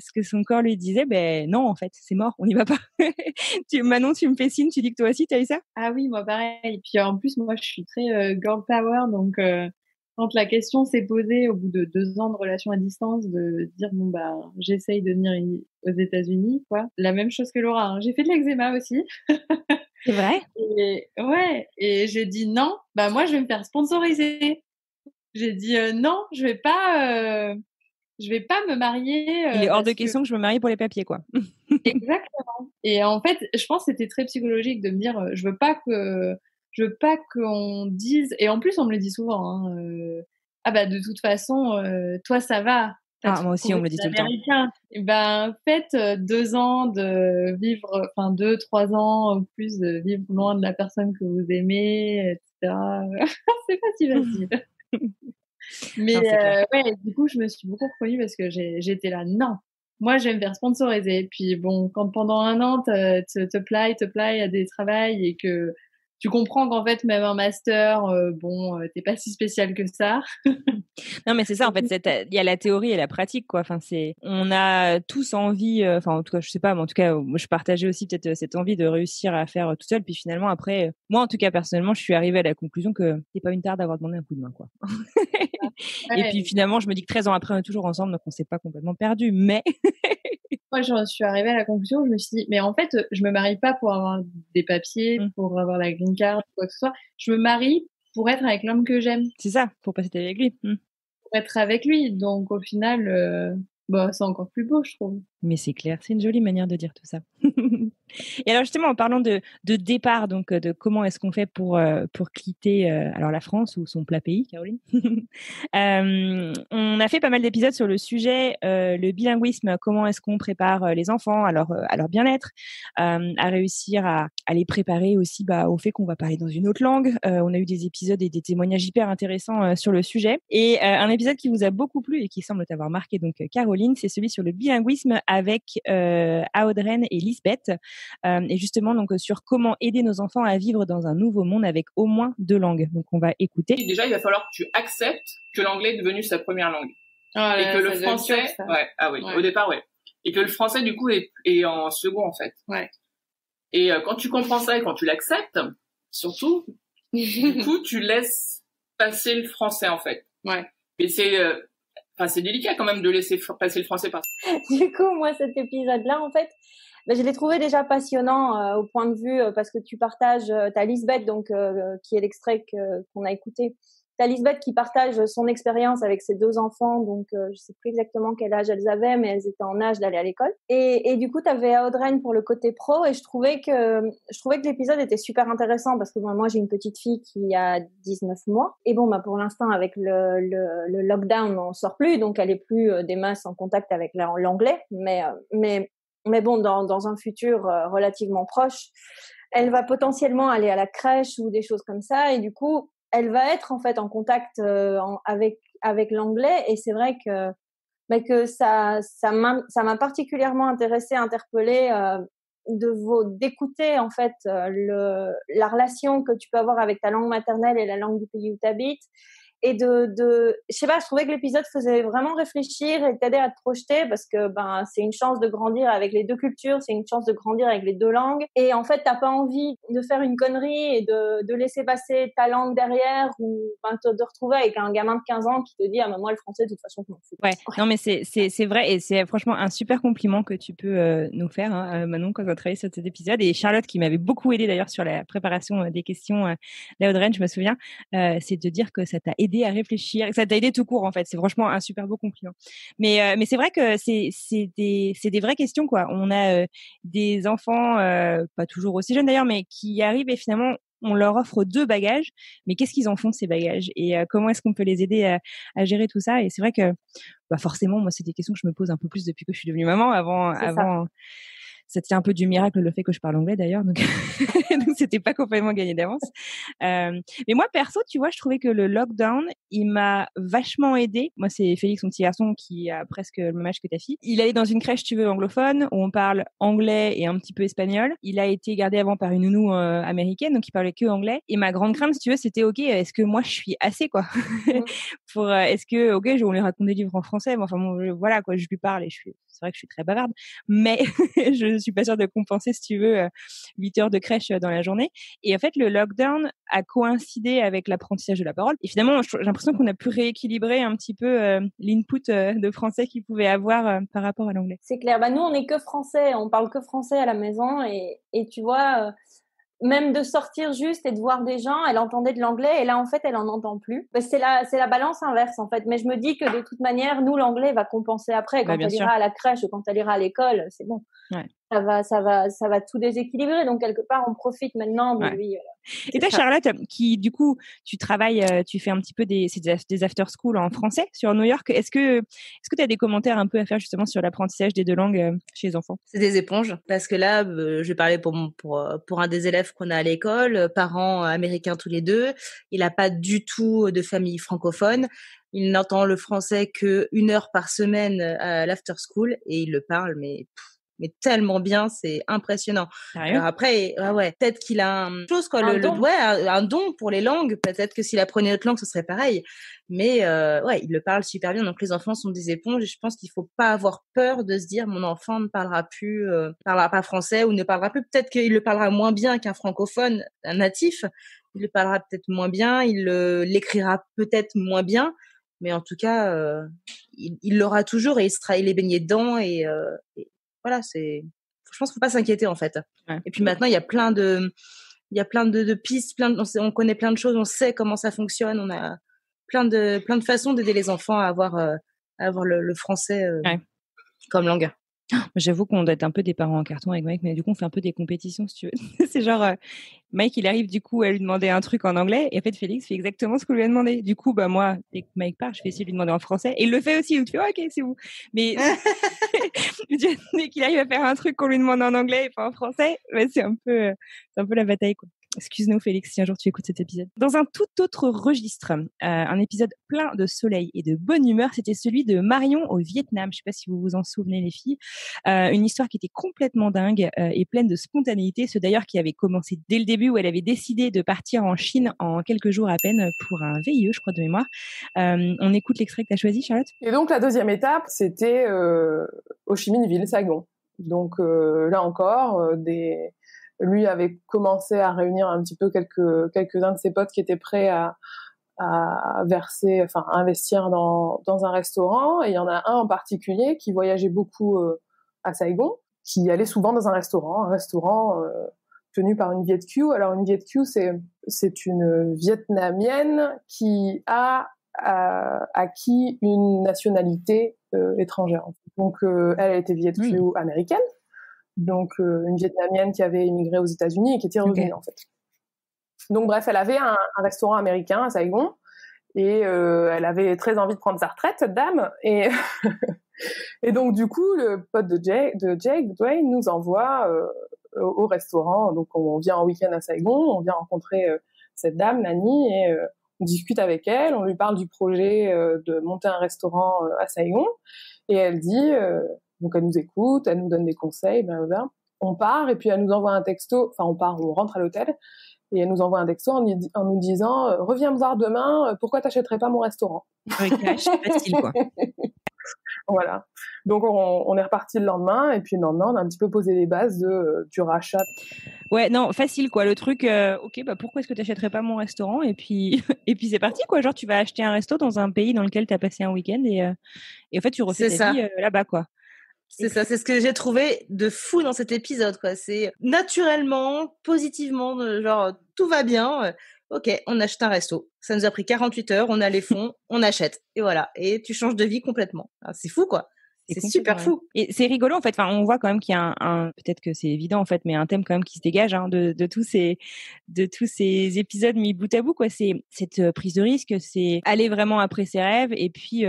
B: en fait, c'est mort, on n'y va pas. Manon, tu me fais signe, tu dis que toi aussi, t'as eu ça?
E: Ah oui, moi pareil. Et puis en plus, moi, je suis très girl power, donc quand la question s'est posée au bout de 2 ans de relation à distance, de dire j'essaye de venir aux États-Unis, quoi. La même chose que Laura, hein. J'ai fait de l'eczéma aussi.
B: C'est vrai?
E: Et j'ai dit non, moi je vais me faire sponsoriser. J'ai dit non, je vais pas me marier.
B: Il est hors de question que je me marie pour les papiers, quoi.
E: Exactement. Et en fait, je pense que c'était très psychologique de me dire je veux pas qu'on dise, et en plus on me le dit souvent, de toute façon toi ça va.
B: Moi aussi on me le dit tout le temps.
E: Et faites 2 ans de vivre, 2-3 ans ou plus de vivre loin de la personne que vous aimez, etc. C'est pas si facile. Mais du coup je me suis beaucoup reconnue parce que j'étais là, non, moi je vais me faire sponsoriser. Puis bon, quand pendant 1 an te plaît à des travails et que tu comprends qu'en fait même un master, t'es pas si spécial que ça.
B: Non, mais c'est ça, en fait, il y a la théorie et la pratique, quoi. Enfin, on a tous envie, en tout cas, je sais pas, mais en tout cas, moi, je partageais aussi peut-être cette envie de réussir à faire tout seul. Puis finalement, après, moi, en tout cas, personnellement, je suis arrivée à la conclusion que c'est pas une tare d'avoir demandé un coup de main, quoi. Et puis finalement, je me dis que 13 ans après, on est toujours ensemble, donc on s'est pas complètement perdu, mais...
E: Moi, je suis arrivée à la conclusion, je me suis dit, mais en fait, je me marie pas pour avoir des papiers, pour avoir la green card, quoi que ce soit. Je me marie pour être avec l'homme que j'aime.
B: C'est ça, pour passer ta vie avec lui.
E: Pour être avec lui. Donc, au final, c'est encore plus beau, je trouve.
B: Mais c'est clair, c'est une jolie manière de dire tout ça. Et alors justement, en parlant de départ, donc de comment est-ce qu'on fait pour quitter alors la France ou son plat pays, Caroline. On a fait pas mal d'épisodes sur le sujet, le bilinguisme, comment est-ce qu'on prépare les enfants à leur bien-être, à réussir à les préparer aussi au fait qu'on va parler dans une autre langue. On a eu des épisodes et des témoignages hyper intéressants sur le sujet. Et un épisode qui vous a beaucoup plu et qui semble t'avoir marqué, donc Caroline, c'est celui sur le bilinguisme avec Audreyne et Lisbeth. Et justement donc sur comment aider nos enfants à vivre dans un nouveau monde avec au moins 2 langues. Donc on va écouter.
K: Déjà, il va falloir que tu acceptes que l'anglais est devenu sa première langue.
E: Et
K: que le français, au départ, et que le français du coup est en second en fait.
E: Ouais.
K: Et quand tu comprends ça et quand tu l'acceptes, surtout, du coup tu laisses passer le français en fait.
E: Ouais.
K: Mais c'est délicat quand même de laisser passer le français par.
D: Du coup, moi, cet épisode-là, en fait, je l'ai trouvé déjà passionnant au point de vue parce que tu partages, t'as Lisbeth donc qui est l'extrait qu'on a écouté, T'as Lisbeth qui partage son expérience avec ses 2 enfants, donc je sais plus exactement quel âge elles avaient, mais elles étaient en âge d'aller à l'école. Et du coup, t'avais Audreyne pour le côté pro, et je trouvais que l'épisode était super intéressant parce que moi j'ai une petite fille qui a 19 mois, et bon pour l'instant avec le lockdown on sort plus, donc elle est plus des masses en contact avec l'anglais, mais bon dans un futur relativement proche, elle va potentiellement aller à la crèche ou des choses comme ça, et du coup elle va être en fait en contact avec l'anglais, et c'est vrai que ça m'a particulièrement interpellée d'écouter en fait la relation que tu peux avoir avec ta langue maternelle et la langue du pays où tu habites, et je sais pas, je trouvais que l'épisode faisait vraiment réfléchir et t'aider à te projeter, parce que c'est une chance de grandir avec les 2 cultures, c'est une chance de grandir avec les 2 langues, et en fait t'as pas envie de faire une connerie et de laisser passer ta langue derrière, ou de retrouver avec un gamin de 15 ans qui te dit moi le français de toute façon je m'en fous.
B: Ouais, non mais c'est vrai, et c'est franchement un super compliment que tu peux nous faire, Manon, quand on a travaillé sur cet épisode, et Charlotte qui m'avait beaucoup aidé d'ailleurs sur la préparation des questions d'Audreyne, je me souviens, c'est de dire que ça t'a aidé à réfléchir, ça t'a aidé tout court en fait. C'est franchement un super beau compliment. Mais c'est vrai que c'est des vraies questions quoi. On a des enfants pas toujours aussi jeunes d'ailleurs, mais qui arrivent et finalement on leur offre 2 bagages, mais qu'est-ce qu'ils en font ces bagages, et comment est-ce qu'on peut les aider à gérer tout ça. Et c'est vrai que forcément moi c'est des questions que je me pose un peu plus depuis que je suis devenue maman. Avant c'était un peu du miracle le fait que je parle anglais d'ailleurs, donc donc c'était pas complètement gagné d'avance. Mais moi perso, tu vois, je trouvais que le lockdown, il m'a vachement aidée. Moi, c'est Félix, mon petit garçon, qui a presque le même âge que ta fille. Il allait dans une crèche, tu veux, anglophone, où on parle anglais et un petit peu espagnol. Il a été gardé avant par une nounou américaine, donc il parlait que anglais. Et ma grande crainte, si tu veux, c'était ok, est-ce que moi je suis assez quoi pour est-ce que ok, on lui raconte des livres en français, mais enfin bon, voilà quoi, je lui parle et c'est vrai que je suis très bavarde, mais je suis pas sûre de compenser, si tu veux, 8 heures de crèche dans la journée. Et en fait, le lockdown a coïncidé avec l'apprentissage de la parole. Et finalement, j'ai l'impression qu'on a pu rééquilibrer un petit peu l'input de français qu'il pouvait avoir par rapport à l'anglais.
D: C'est clair. Nous, on n'est que français, on parle que français à la maison, et tu vois, même de sortir juste et de voir des gens, elle entendait de l'anglais, et là en fait elle en entend plus. C'est la balance inverse en fait. Mais je me dis que de toute manière, nous, l'anglais va compenser après, quand elle ira à la crèche ou quand elle ira à l'école, c'est bon. Ouais. Ça va tout déséquilibrer, donc quelque part on profite maintenant de lui.
B: Et toi, Charlotte, qui du coup tu travailles, tu fais un petit peu des after school en français sur New York. Est-ce que tu as des commentaires un peu à faire justement sur l'apprentissage des 2 langues chez les enfants?
C: C'est des éponges, parce que là, je vais parler pour un des élèves qu'on a à l'école, parents américains tous les 2. Il n'a pas du tout de famille francophone. Il n'entend le français que 1 heure par semaine à l'after school, et il le parle, mais tellement bien, c'est impressionnant. Alors après, peut-être qu'il a un don pour les langues. Peut-être que s'il apprenait notre langue, ce serait pareil. Mais il le parle super bien. Donc les enfants sont des éponges, et je pense qu'il faut pas avoir peur de se dire mon enfant ne parlera pas français, ou ne parlera plus. Peut-être qu'il le parlera moins bien qu'un francophone, un natif. Il le parlera peut-être moins bien, il l'écrira peut-être moins bien, mais en tout cas, il l'aura toujours, et il est baigné dedans, et voilà, je pense qu'il faut pas s'inquiéter en fait. Ouais. Et puis maintenant, il y a plein de pistes, on connaît plein de choses, on sait comment ça fonctionne, on a plein de façons d'aider les enfants à avoir le français comme langue.
B: J'avoue qu'on doit être un peu des parents en carton avec Mike, mais du coup, on fait un peu des compétitions, si tu veux. C'est genre, Mike, il arrive du coup à lui demander un truc en anglais, et en fait, Félix fait exactement ce qu'on lui a demandé. Du coup, moi, dès que Mike part, je fais essayer de lui demander en français, et il le fait aussi. Donc tu fais, ok, c'est vous. Mais dès qu'il arrive à faire un truc qu'on lui demande en anglais et pas en français, c'est un peu la bataille, quoi. Excuse-nous, Félix, si un jour tu écoutes cet épisode. Dans un tout autre registre, un épisode plein de soleil et de bonne humeur, c'était celui de Marion au Vietnam. Je sais pas si vous vous en souvenez, les filles. Une histoire qui était complètement dingue et pleine de spontanéité. Ce d'ailleurs qui avait commencé dès le début, où elle avait décidé de partir en Chine en quelques jours à peine pour un VIE, je crois, de mémoire. On écoute l'extrait que tu as choisi, Charlotte.
L: Et donc, la deuxième étape, c'était Ho Chi Minh Ville, Saigon. Donc, là encore, lui avait commencé à réunir un petit peu quelques-uns de ses potes qui étaient prêts à investir dans un restaurant. Et il y en a un en particulier qui voyageait beaucoup à Saigon, qui allait souvent dans un restaurant tenue par une Viet Kieu. Alors une Viet Kieu, c'est une Vietnamienne qui a acquis une nationalité étrangère. Donc elle était Viet Kieu américaine, donc une Vietnamienne qui avait immigré aux États-Unis et qui était revenue en fait. Donc bref, elle avait un restaurant américain à Saigon et elle avait très envie de prendre sa retraite, cette dame, et et donc du coup le pote de Jake, Dwayne, nous envoie au restaurant. Donc on vient en week-end à Saigon, on vient rencontrer cette dame, Nani, et on discute avec elle, on lui parle du projet de monter un restaurant à Saigon, et elle dit, donc elle nous écoute, elle nous donne des conseils, blablabla. On part, et puis elle nous envoie un texto, enfin on rentre à l'hôtel, et elle nous envoie un texto en nous disant reviens me voir demain, pourquoi t'achèterais pas mon restaurant?
B: Cash, facile quoi.
L: Voilà. Donc on est reparti le lendemain, et puis le lendemain on a un petit peu posé les bases du rachat.
B: Ouais, non, facile quoi. Le truc, ok, bah pourquoi est-ce que t'achèterais pas mon restaurant? Et puis c'est parti quoi. Genre tu vas acheter un resto dans un pays dans lequel t'as passé un week-end et en fait tu refais ta vie là-bas quoi.
C: C'est ça, c'est ce que j'ai trouvé de fou dans cet épisode, quoi. C'est naturellement, positivement, genre, tout va bien. Ok, on achète un resto. Ça nous a pris 48 heures, on a les fonds, on achète. Et voilà. Et tu changes de vie complètement. C'est fou, quoi. C'est super fou.
B: Et c'est rigolo en fait. Enfin, on voit quand même qu'il y a peut-être que c'est évident en fait, mais un thème quand même qui se dégage de tous ces épisodes mis bout à bout quoi. C'est cette prise de risque, c'est aller vraiment après ses rêves et puis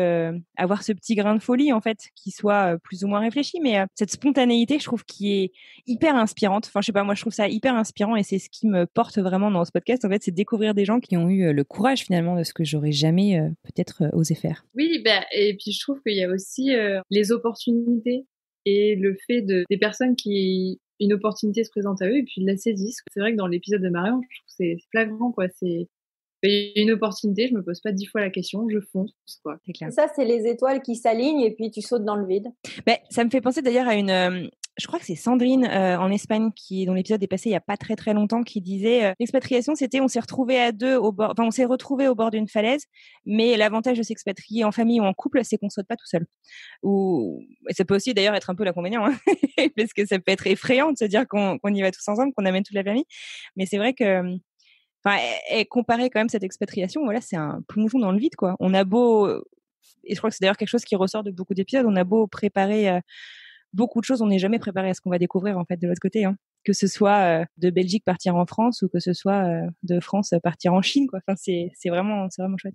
B: avoir ce petit grain de folie en fait qui soit plus ou moins réfléchi, mais cette spontanéité, je trouve qui est hyper inspirante. Enfin, je sais pas, moi je trouve ça hyper inspirant et c'est ce qui me porte vraiment dans ce podcast en fait, c'est découvrir des gens qui ont eu le courage finalement de ce que j'aurais jamais peut-être osé faire.
E: Oui, et puis je trouve qu'il y a aussi les opportunités et le fait des personnes qui une opportunité se présente à eux et puis ils la saisissent. C'est vrai que dans l'épisode de Marion, je trouve que c'est flagrant quoi. C'est une opportunité, je me pose pas 10 fois la question, je fonce quoi.
B: C'est clair.
D: Ça, c'est les étoiles qui s'alignent et puis tu sautes dans le vide.
B: Ça me fait penser d'ailleurs à une je crois que c'est Sandrine en Espagne dont l'épisode est passé il y a pas très très longtemps, qui disait l'expatriation c'était on s'est retrouvés à deux on s'est retrouvés au bord d'une falaise, mais l'avantage de s'expatrier en famille ou en couple c'est qu'on saute pas tout seul. Ou ça peut aussi d'ailleurs être un peu l'inconvénient parce que ça peut être effrayant de se dire qu'on y va tous ensemble, qu'on amène toute la famille, mais c'est vrai que comparer quand même cette expatriation, voilà, c'est un plongeon dans le vide quoi. On a beau, et je crois que c'est d'ailleurs quelque chose qui ressort de beaucoup d'épisodes, on a beau préparer beaucoup de choses, on n'est jamais préparé à ce qu'on va découvrir en fait de l'autre côté, que ce soit de Belgique partir en France ou que ce soit de France partir en Chine quoi. Enfin c'est vraiment chouette.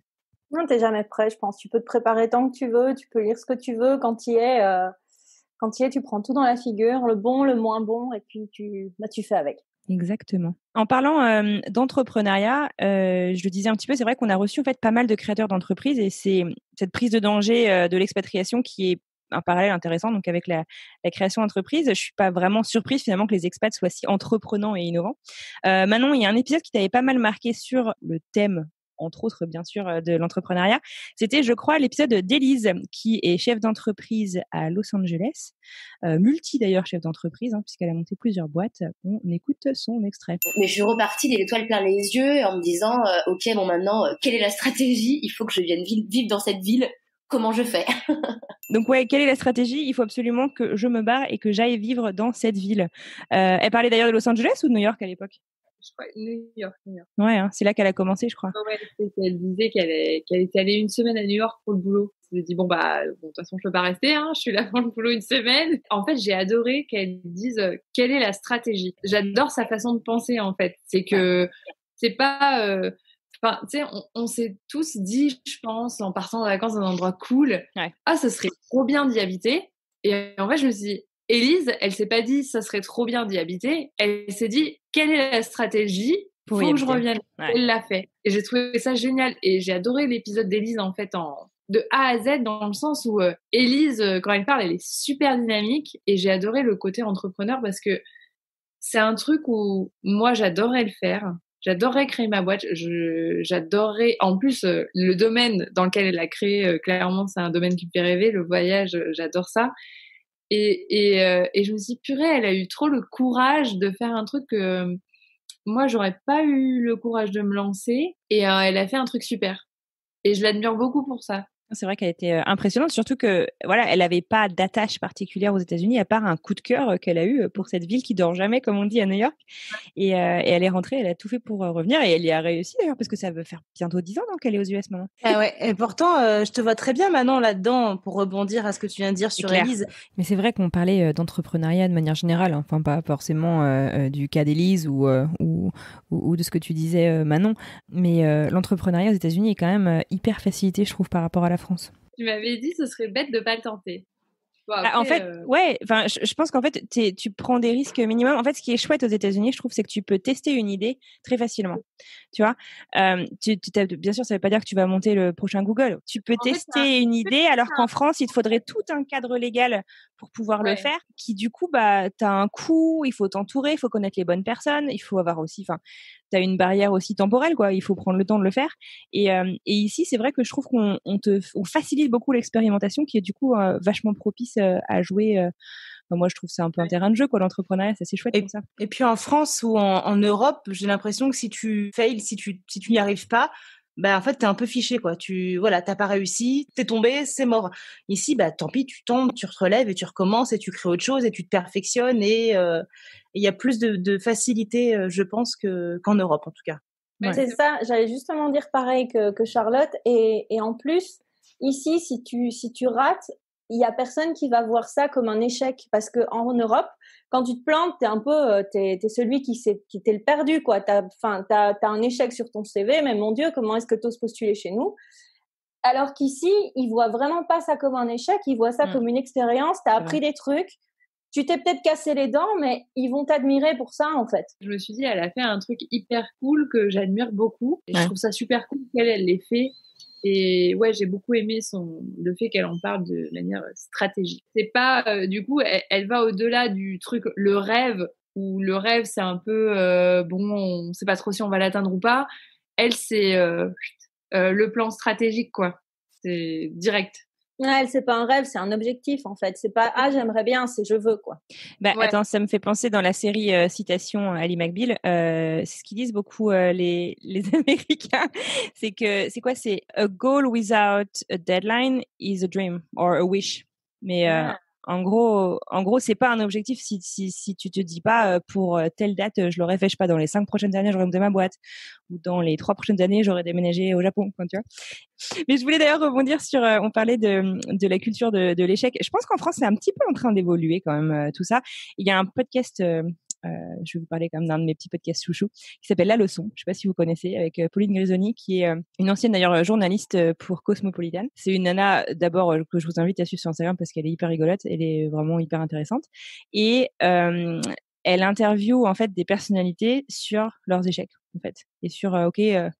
D: Non, t'es jamais prêt, je pense. Tu peux te préparer tant que tu veux, tu peux lire ce que tu veux. Quand tu y es, tu prends tout dans la figure, le bon, le moins bon, et puis tu fais avec.
B: Exactement. En parlant d'entrepreneuriat, je le disais un petit peu, c'est vrai qu'on a reçu en fait pas mal de créateurs d'entreprises et c'est cette prise de danger de l'expatriation qui est un parallèle intéressant donc avec la création d'entreprise. Je suis pas vraiment surprise finalement que les expats soient si entreprenants et innovants. Manon, il y a un épisode qui t'avait pas mal marqué sur le thème, entre autres bien sûr, de l'entrepreneuriat. C'était, je crois, l'épisode d'Élise, qui est chef d'entreprise à Los Angeles, multi d'ailleurs chef d'entreprise, puisqu'elle a monté plusieurs boîtes. On écoute son extrait.
M: Mais je suis repartie des étoiles plein les yeux en me disant, ok, bon maintenant, quelle est la stratégie? Il faut que je vienne vivre dans cette ville. Comment je fais?
B: Donc ouais, quelle est la stratégie? Il faut absolument que je me barre et que j'aille vivre dans cette ville. Elle parlait d'ailleurs de Los Angeles ou de New York à l'époque?
E: Je crois New York.
B: Ouais, c'est là qu'elle a commencé, je crois.
E: Ouais, elle disait qu'elle était allée une semaine à New York pour le boulot. Elle s'est dit bon de toute façon je peux pas rester, je suis là pour le boulot une semaine. En fait, j'ai adoré qu'elle dise quelle est la stratégie. J'adore sa façon de penser en fait. C'est que c'est pas enfin, tu sais, on s'est tous dit, je pense, en partant en vacances dans un endroit cool, ça serait trop bien d'y habiter. Et en fait, je me suis dit, Élise, elle s'est pas dit, ça serait trop bien d'y habiter. Elle s'est dit, quelle est la stratégie pour que je revienne. Elle l'a fait. Et j'ai trouvé ça génial. Et j'ai adoré l'épisode d'Élise, en fait, de A à Z, dans le sens où Élise, quand elle parle, elle est super dynamique. Et j'ai adoré le côté entrepreneur parce que c'est un truc où moi, j'adorerais le faire. J'adorerais créer ma boîte. J'adorerais, en plus, le domaine dans lequel elle a créé, clairement, c'est un domaine qui me fait rêver. Le voyage, j'adore ça. Et je me suis dit, purée, elle a eu trop le courage de faire un truc que moi, j'aurais pas eu le courage de me lancer. Et elle a fait un truc super. Et je l'admire beaucoup pour ça.
B: C'est vrai qu'elle était impressionnante, surtout que voilà, elle n'avait pas d'attache particulière aux États-Unis à part un coup de cœur qu'elle a eu pour cette ville qui dort jamais, comme on dit à New York. Et elle est rentrée, elle a tout fait pour revenir et elle y a réussi d'ailleurs parce que ça veut faire bientôt 10 ans qu'elle est aux US maintenant.
C: Ah ouais. Et pourtant, je te vois très bien Manon là-dedans pour rebondir à ce que tu viens de dire sur Élise.
B: Mais c'est vrai qu'on parlait d'entrepreneuriat de manière générale, enfin pas forcément du cas d'Élise ou de ce que tu disais Manon, mais l'entrepreneuriat aux États-Unis est quand même hyper facilité, je trouve, par rapport à la France.
E: Tu m'avais dit ce serait bête de pas le tenter. Bon, après,
B: en fait, ouais, enfin, je pense qu'en fait, tu prends des risques minimum. En fait, ce qui est chouette aux États-Unis, je trouve, c'est que tu peux tester une idée très facilement. Tu vois, bien sûr, ça veut pas dire que tu vas monter le prochain Google. Tu peux tester une idée, alors qu'en France, il te faudrait tout un cadre légal pour pouvoir le faire, qui du coup, t'as un coût, il faut t'entourer, il faut connaître les bonnes personnes, il faut avoir aussi, t'as une barrière aussi temporelle, quoi. Il faut prendre le temps de le faire. Et ici, c'est vrai que je trouve qu'on facilite beaucoup l'expérimentation, qui est du coup vachement propice à jouer. Moi, je trouve que c'est un peu un terrain de jeu, quoi. L'entrepreneuriat, c'est assez chouette comme ça.
C: Et puis en France ou en Europe, j'ai l'impression que si tu fails, si tu n'y arrives pas, en fait, t'es un peu fiché, quoi. T'as pas réussi, t'es tombé, c'est mort. Ici, tant pis, tu tombes, tu te relèves et tu recommences et tu crées autre chose et tu te perfectionnes et il y a plus de facilité, je pense, qu'en Europe, en tout cas.
D: Ouais. C'est ça, j'allais justement dire pareil que Charlotte. Et en plus, ici, si tu rates, il y a personne qui va voir ça comme un échec. Parce que en Europe, quand tu te plantes, t'es un peu, t'es celui qui t'es le perdu, quoi. T'as un échec sur ton CV, mais mon Dieu, comment est-ce que t'oses postuler chez nous? Alors qu'ici, ils voient vraiment pas ça comme un échec, ils voient ça comme une expérience. T'as appris des trucs. Tu t'es peut-être cassé les dents, mais ils vont t'admirer pour ça, en fait.
E: Je me suis dit, elle a fait un truc hyper cool que j'admire beaucoup. Et je trouve ça super cool qu'elle l'ait fait. Et ouais, j'ai beaucoup aimé le fait qu'elle en parle de manière stratégique. C'est pas, du coup, elle va au-delà du truc, le rêve, où le rêve, c'est un peu, on sait pas trop si on va l'atteindre ou pas. Elle, c'est le plan stratégique, quoi. C'est direct.
D: Ouais, c'est pas un rêve, c'est un objectif en fait. C'est pas j'aimerais bien, c'est je veux quoi.
B: Attends, ça me fait penser dans la série Citation Ali McBeal, c'est ce qu'ils disent beaucoup les Américains, c'est a goal without a deadline is a dream or a wish. Mais en gros, c'est pas un objectif si tu te dis pas pour telle date je l'aurais fait, je sais pas, dans les 5 prochaines années j'aurais monté ma boîte ou dans les 3 prochaines années j'aurais déménagé au Japon, tu vois. Mais je voulais d'ailleurs rebondir sur, on parlait de la culture de l'échec. Je pense qu'en France c'est un petit peu en train d'évoluer quand même tout ça. Il y a un podcast. Je vais vous parler quand même d'un de mes petits podcasts chouchous qui s'appelle La Leçon. Je sais pas si vous connaissez, avec Pauline Grisoni, qui est une ancienne d'ailleurs journaliste pour Cosmopolitan. C'est une nana d'abord que je vous invite à suivre sur Instagram parce qu'elle est hyper rigolote, elle est vraiment hyper intéressante et elle interviewe en fait des personnalités sur leurs échecs en fait et sur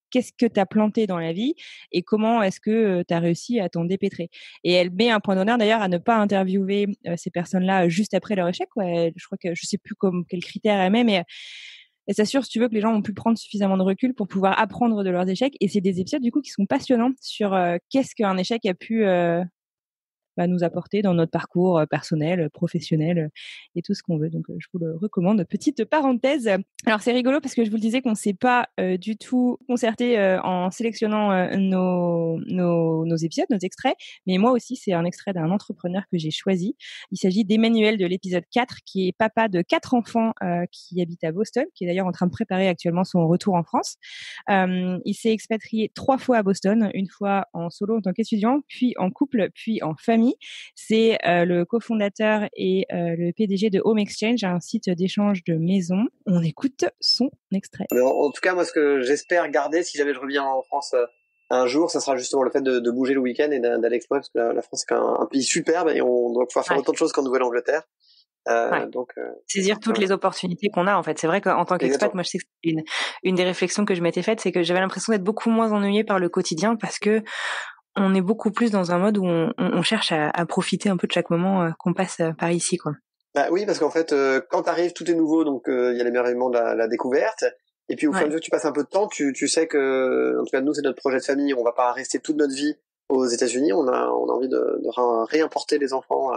B: qu'est-ce que t'as planté dans la vie et comment est-ce que t'as réussi à t'en dépêtrer. Et elle met un point d'honneur d'ailleurs à ne pas interviewer ces personnes-là juste après leur échec. Je crois que je sais plus quels critères elle met, mais elle s'assure, si tu veux, que les gens ont pu prendre suffisamment de recul pour pouvoir apprendre de leurs échecs. Et c'est des épisodes du coup qui sont passionnants sur qu'est-ce qu'un échec a pu nous apporter dans notre parcours personnel, professionnel et tout ce qu'on veut. Donc, je vous le recommande. Petite parenthèse. Alors, c'est rigolo parce que je vous le disais qu'on ne s'est pas du tout concerté en sélectionnant nos épisodes, nos extraits. Mais moi aussi, c'est un extrait d'un entrepreneur que j'ai choisi. Il s'agit d'Emmanuel de l'épisode 4, qui est papa de 4 enfants qui habite à Boston, qui est d'ailleurs en train de préparer actuellement son retour en France. Il s'est expatrié 3 fois à Boston, une fois en solo en tant qu'étudiant, puis en couple, puis en famille. C'est le cofondateur et le PDG de Home Exchange, un site d'échange de maisons. On écoute son extrait.
N: En tout cas, moi, ce que j'espère garder si jamais je reviens en France un jour, ça sera justement le fait de bouger le week-end et d'aller explorer, parce que la France c'est un pays superbe et on doit pouvoir faire autant de choses qu'en Nouvelle-Angleterre. Donc
O: saisir toutes les opportunités qu'on a en fait. C'est vrai qu'en tant qu'expat, moi je sais que c'est une des réflexions que je m'étais faite, c'est que j'avais l'impression d'être beaucoup moins ennuyée par le quotidien parce que on est beaucoup plus dans un mode où on cherche à profiter un peu de chaque moment qu'on passe par ici, quoi.
N: Oui, parce qu'en fait, quand t'arrives, tout est nouveau, donc il y a l'émerveillement de la découverte. Et puis au fur et à mesure que tu passes un peu de temps, tu sais que, en tout cas nous, c'est notre projet de famille, on va pas rester toute notre vie aux États-Unis, on a envie de réimporter les enfants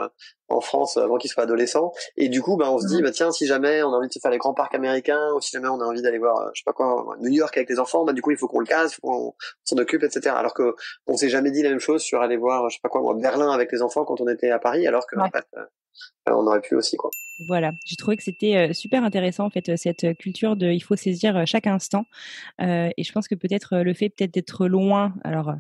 N: en France avant qu'ils soient adolescents. Et du coup, on se dit, tiens, si jamais on a envie de faire les grands parcs américains, ou si jamais on a envie d'aller voir, je sais pas quoi, New York avec les enfants, du coup, il faut qu'on le case, il faut qu'on s'en occupe, etc. Alors que on s'est jamais dit la même chose sur aller voir, je sais pas quoi, Berlin avec les enfants quand on était à Paris, alors que en fait, on aurait pu aussi, quoi.
B: Voilà, j'ai trouvé que c'était super intéressant en fait cette culture de il faut saisir chaque instant et je pense que peut-être le fait d'être loin, alors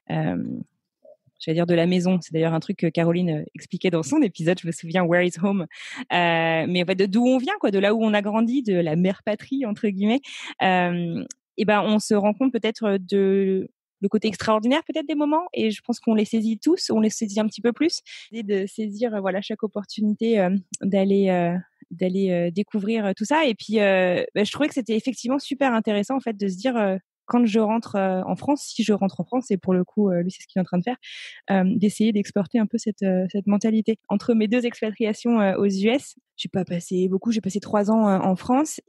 B: j'allais dire de la maison, c'est d'ailleurs un truc que Caroline expliquait dans son épisode, je me souviens Where is Home, mais en fait d'où on vient, quoi, de là où on a grandi, de la mère patrie entre guillemets, et on se rend compte peut-être de le côté extraordinaire peut-être des moments, et je pense qu'on les saisit tous, on les saisit un petit peu plus, et de saisir chaque opportunité d'aller découvrir tout ça. Et puis je trouvais que c'était effectivement super intéressant en fait de se dire quand je rentre en France, si je rentre en France, et pour le coup lui c'est ce qu'il est en train de faire, d'essayer d'exporter un peu cette mentalité. Entre mes 2 expatriations aux US, j'ai passé 3 ans en France,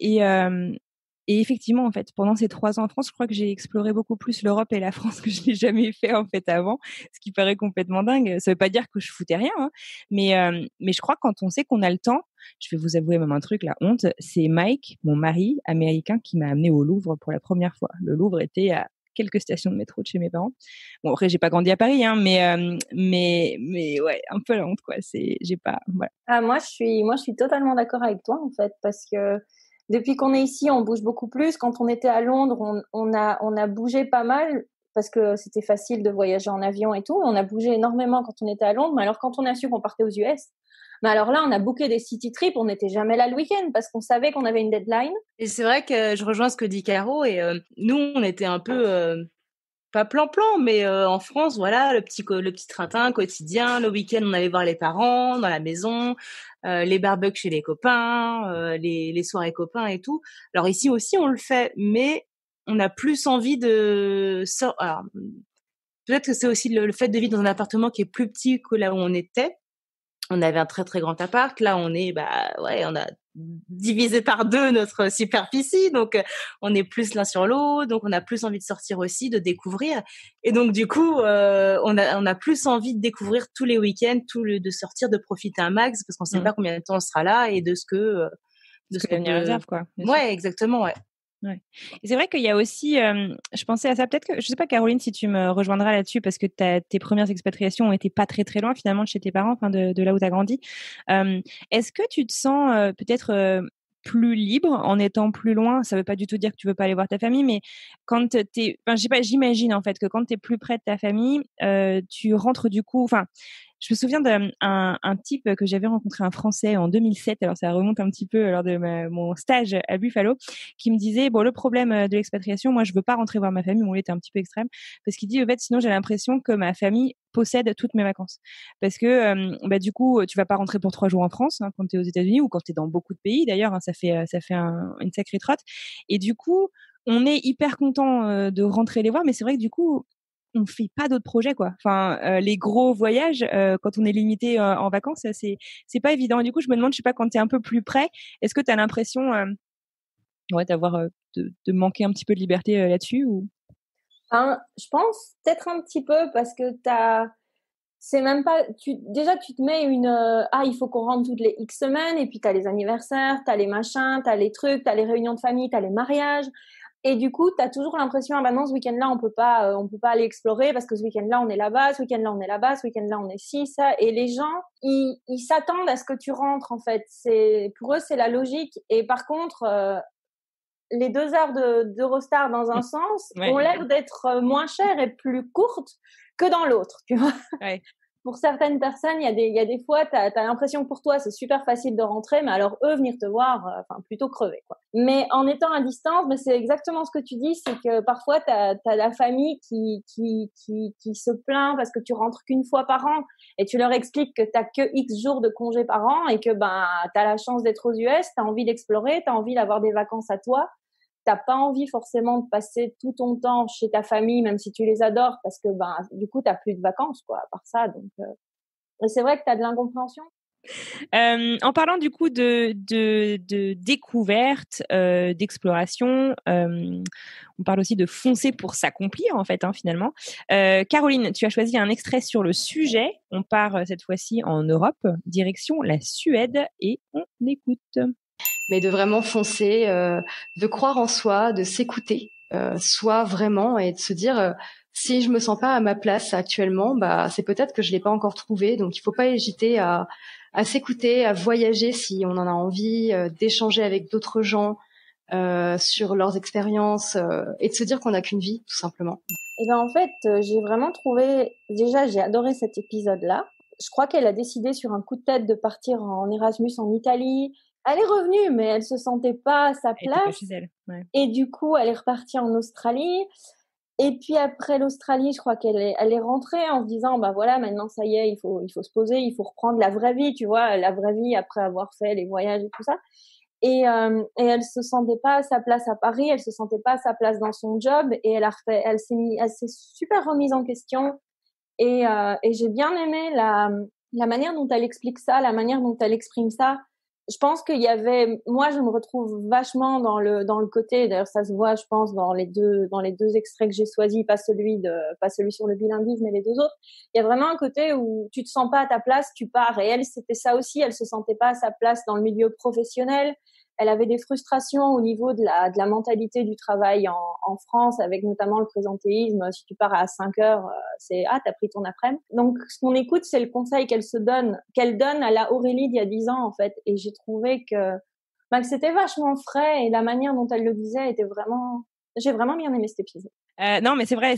B: et effectivement, en fait, pendant ces 3 ans en France, je crois que j'ai exploré beaucoup plus l'Europe et la France que je n'ai jamais fait, en fait, avant, ce qui paraît complètement dingue. Ça veut pas dire que je foutais rien, hein, mais je crois que quand on sait qu'on a le temps, je vais vous avouer même un truc, la honte, c'est Mike, mon mari américain, qui m'a amené au Louvre pour la première fois. Le Louvre était à quelques stations de métro de chez mes parents. Bon, après, j'ai pas grandi à Paris, hein, mais ouais, un peu la honte, quoi. J'ai pas, voilà.
D: Ah, moi, je suis totalement d'accord avec toi, en fait, parce que depuis qu'on est ici, on bouge beaucoup plus. Quand on était à Londres, on a bougé pas mal parce que c'était facile de voyager en avion et tout. On a bougé énormément quand on était à Londres. Mais alors, quand on a su qu'on partait aux US, mais alors là, on a booké des city trips. On n'était jamais là le week-end parce qu'on savait qu'on avait une deadline.
C: Et c'est vrai que je rejoins ce que dit Caro. Et nous, on était un peu pas plan-plan, mais en France, voilà, le petit train-train quotidien. Le week-end, on allait voir les parents dans la maison, les barbecues chez les copains, les soirées copains et tout. Alors ici aussi, on le fait, mais on a plus envie de alors, peut-être que c'est aussi le fait de vivre dans un appartement qui est plus petit que là où on était. On avait un très très grand appart. Là, on est, on a divisé par 2 notre superficie, donc on est plus l'un sur l'autre, donc on a plus envie de sortir aussi, de découvrir, et donc du coup, on a plus envie de découvrir tous les week-ends, de sortir, de profiter un max, parce qu'on sait pas combien de temps on sera là et de ce que
B: l'avenir réserve, quoi.
C: Ouais, exactement, ouais.
B: Ouais. Et c'est vrai qu'il y a aussi, je pensais à ça, peut-être que, je sais pas Caroline si tu me rejoindras là-dessus, parce que tes premières expatriations ont été pas très très loin finalement de chez tes parents, enfin de là où tu as grandi. Est-ce que tu te sens peut-être plus libre en étant plus loin? Ça veut pas du tout dire que tu veux pas aller voir ta famille, mais quand je sais pas, j'imagine en fait que quand tu es plus près de ta famille, tu rentres du coup, enfin, je me souviens d'un type que j'avais rencontré, un Français, en 2007. Alors, ça remonte un petit peu lors de mon stage à Buffalo, qui me disait, bon, le problème de l'expatriation, moi, je veux pas rentrer voir ma famille. Bon, il était un petit peu extrême parce qu'il dit, en fait, sinon, j'ai l'impression que ma famille possède toutes mes vacances. Parce que, du coup, tu vas pas rentrer pour 3 jours en France, hein, quand tu es aux États-Unis, ou quand tu es dans beaucoup de pays, d'ailleurs, hein, ça fait une sacrée trotte. Et du coup, on est hyper content de rentrer les voir, mais c'est vrai que du coup, on fait pas d'autres projets, quoi. Enfin, les gros voyages, quand on est limité en vacances, c'est pas évident. Et du coup, je me demande, je sais pas, quand tu es un peu plus près, est-ce que tu as l'impression d'avoir de manquer un petit peu de liberté là-dessus, ou
D: je pense peut-être un petit peu, parce que c'est même pas, déjà tu te mets il faut qu'on rentre toutes les X semaines, et puis t'as les anniversaires, t'as les machins, t'as les trucs, t'as les réunions de famille, t'as les mariages. Et du coup, t'as toujours l'impression, non, ce week-end-là, on peut pas aller explorer parce que ce week-end-là, on est là-bas, ce week-end-là, on est là-bas, ce week-end-là, on est ci, ça. Et les gens, ils s'attendent à ce que tu rentres, en fait. Pour eux, c'est la logique. Et par contre, les 2 heures d'Eurostar dans un sens ont l'air d'être moins chères et plus courtes que dans l'autre, tu vois. Ouais. Pour certaines personnes, il y a des fois, t'as l'impression que pour toi, c'est super facile de rentrer, mais alors eux, venir te voir, plutôt crever, quoi. Mais en étant à distance, c'est exactement ce que tu dis, c'est que parfois, t'as la famille qui se plaint parce que tu rentres qu'une fois par an, et tu leur expliques que t'as que X jours de congé par an, et que, t'as la chance d'être aux US, t'as envie d'explorer, t'as envie d'avoir des vacances à toi. T'as pas envie forcément de passer tout ton temps chez ta famille, même si tu les adores, parce que du coup t'as plus de vacances, quoi, à part ça. Donc et c'est vrai que t'as de l'incompréhension.
B: En parlant du coup de découverte, d'exploration, on parle aussi de foncer pour s'accomplir en fait, finalement. Caroline, tu as choisi un extrait sur le sujet. On part cette fois-ci en Europe, direction la Suède, et on écoute.
P: Mais de vraiment foncer, de croire en soi, de s'écouter, soi vraiment, et de se dire si je me sens pas à ma place actuellement, c'est peut-être que je l'ai pas encore trouvé. Donc il faut pas hésiter à s'écouter, à voyager si on en a envie, d'échanger avec d'autres gens sur leurs expériences, et de se dire qu'on n'a qu'une vie, tout simplement.
D: Et en fait, j'ai vraiment trouvé, déjà j'ai adoré cet épisode-là. Je crois qu'elle a décidé sur un coup de tête de partir en Erasmus en Italie. Elle est revenue, mais elle se sentait pas à sa place.
B: Elle était pas chez elle. Ouais.
D: Et du coup, elle est repartie en Australie. Et puis après l'Australie, je crois qu'elle est rentrée en se disant, voilà, maintenant ça y est, il faut se poser, il faut reprendre la vraie vie, tu vois, la vraie vie après avoir fait les voyages et tout ça. Et elle se sentait pas à sa place à Paris, elle se sentait pas à sa place dans son job, et elle s'est super remise en question. Et j'ai bien aimé la manière dont elle explique ça, la manière dont elle exprime ça. Je pense qu'il y avait, moi je me retrouve vachement dans le côté, d'ailleurs ça se voit je pense dans les deux extraits que j'ai choisis, pas celui sur le bilinguisme mais les deux autres. Il y a vraiment un côté où tu te sens pas à ta place, tu pars, et elle c'était ça aussi, elle se sentait pas à sa place dans le milieu professionnel. Elle avait des frustrations au niveau de la mentalité du travail en France, avec notamment le présentéisme. Si tu pars à 5 heures, c'est t'as pris ton après-midi. Donc ce qu'on écoute, c'est le conseil qu'elle donne à la Aurélie d'il y a 10 ans en fait. Et j'ai trouvé que c'était vachement frais, et la manière dont elle le disait était vraiment. J'ai vraiment bien aimé cet épisode.
B: Non, mais c'est vrai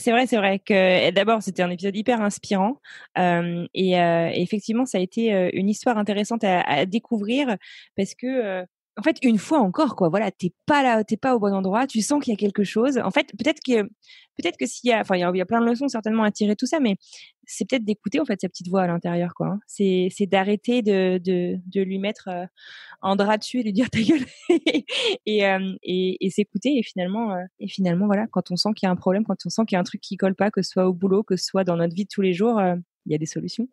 B: que d'abord c'était un épisode hyper inspirant, et effectivement ça a été une histoire intéressante à découvrir, parce que en fait, une fois encore, quoi, voilà, t'es pas au bon endroit, tu sens qu'il y a quelque chose. En fait, peut-être que s'il y a, il y a plein de leçons certainement à tirer tout ça, mais c'est peut-être d'écouter, en fait, sa petite voix à l'intérieur, quoi. Hein. C'est d'arrêter de lui mettre un drap dessus et lui dire ta gueule et s'écouter, et finalement, voilà, quand on sent qu'il y a un problème, quand on sent qu'il y a un truc qui colle pas, que ce soit au boulot, que ce soit dans notre vie de tous les jours, il y a des solutions.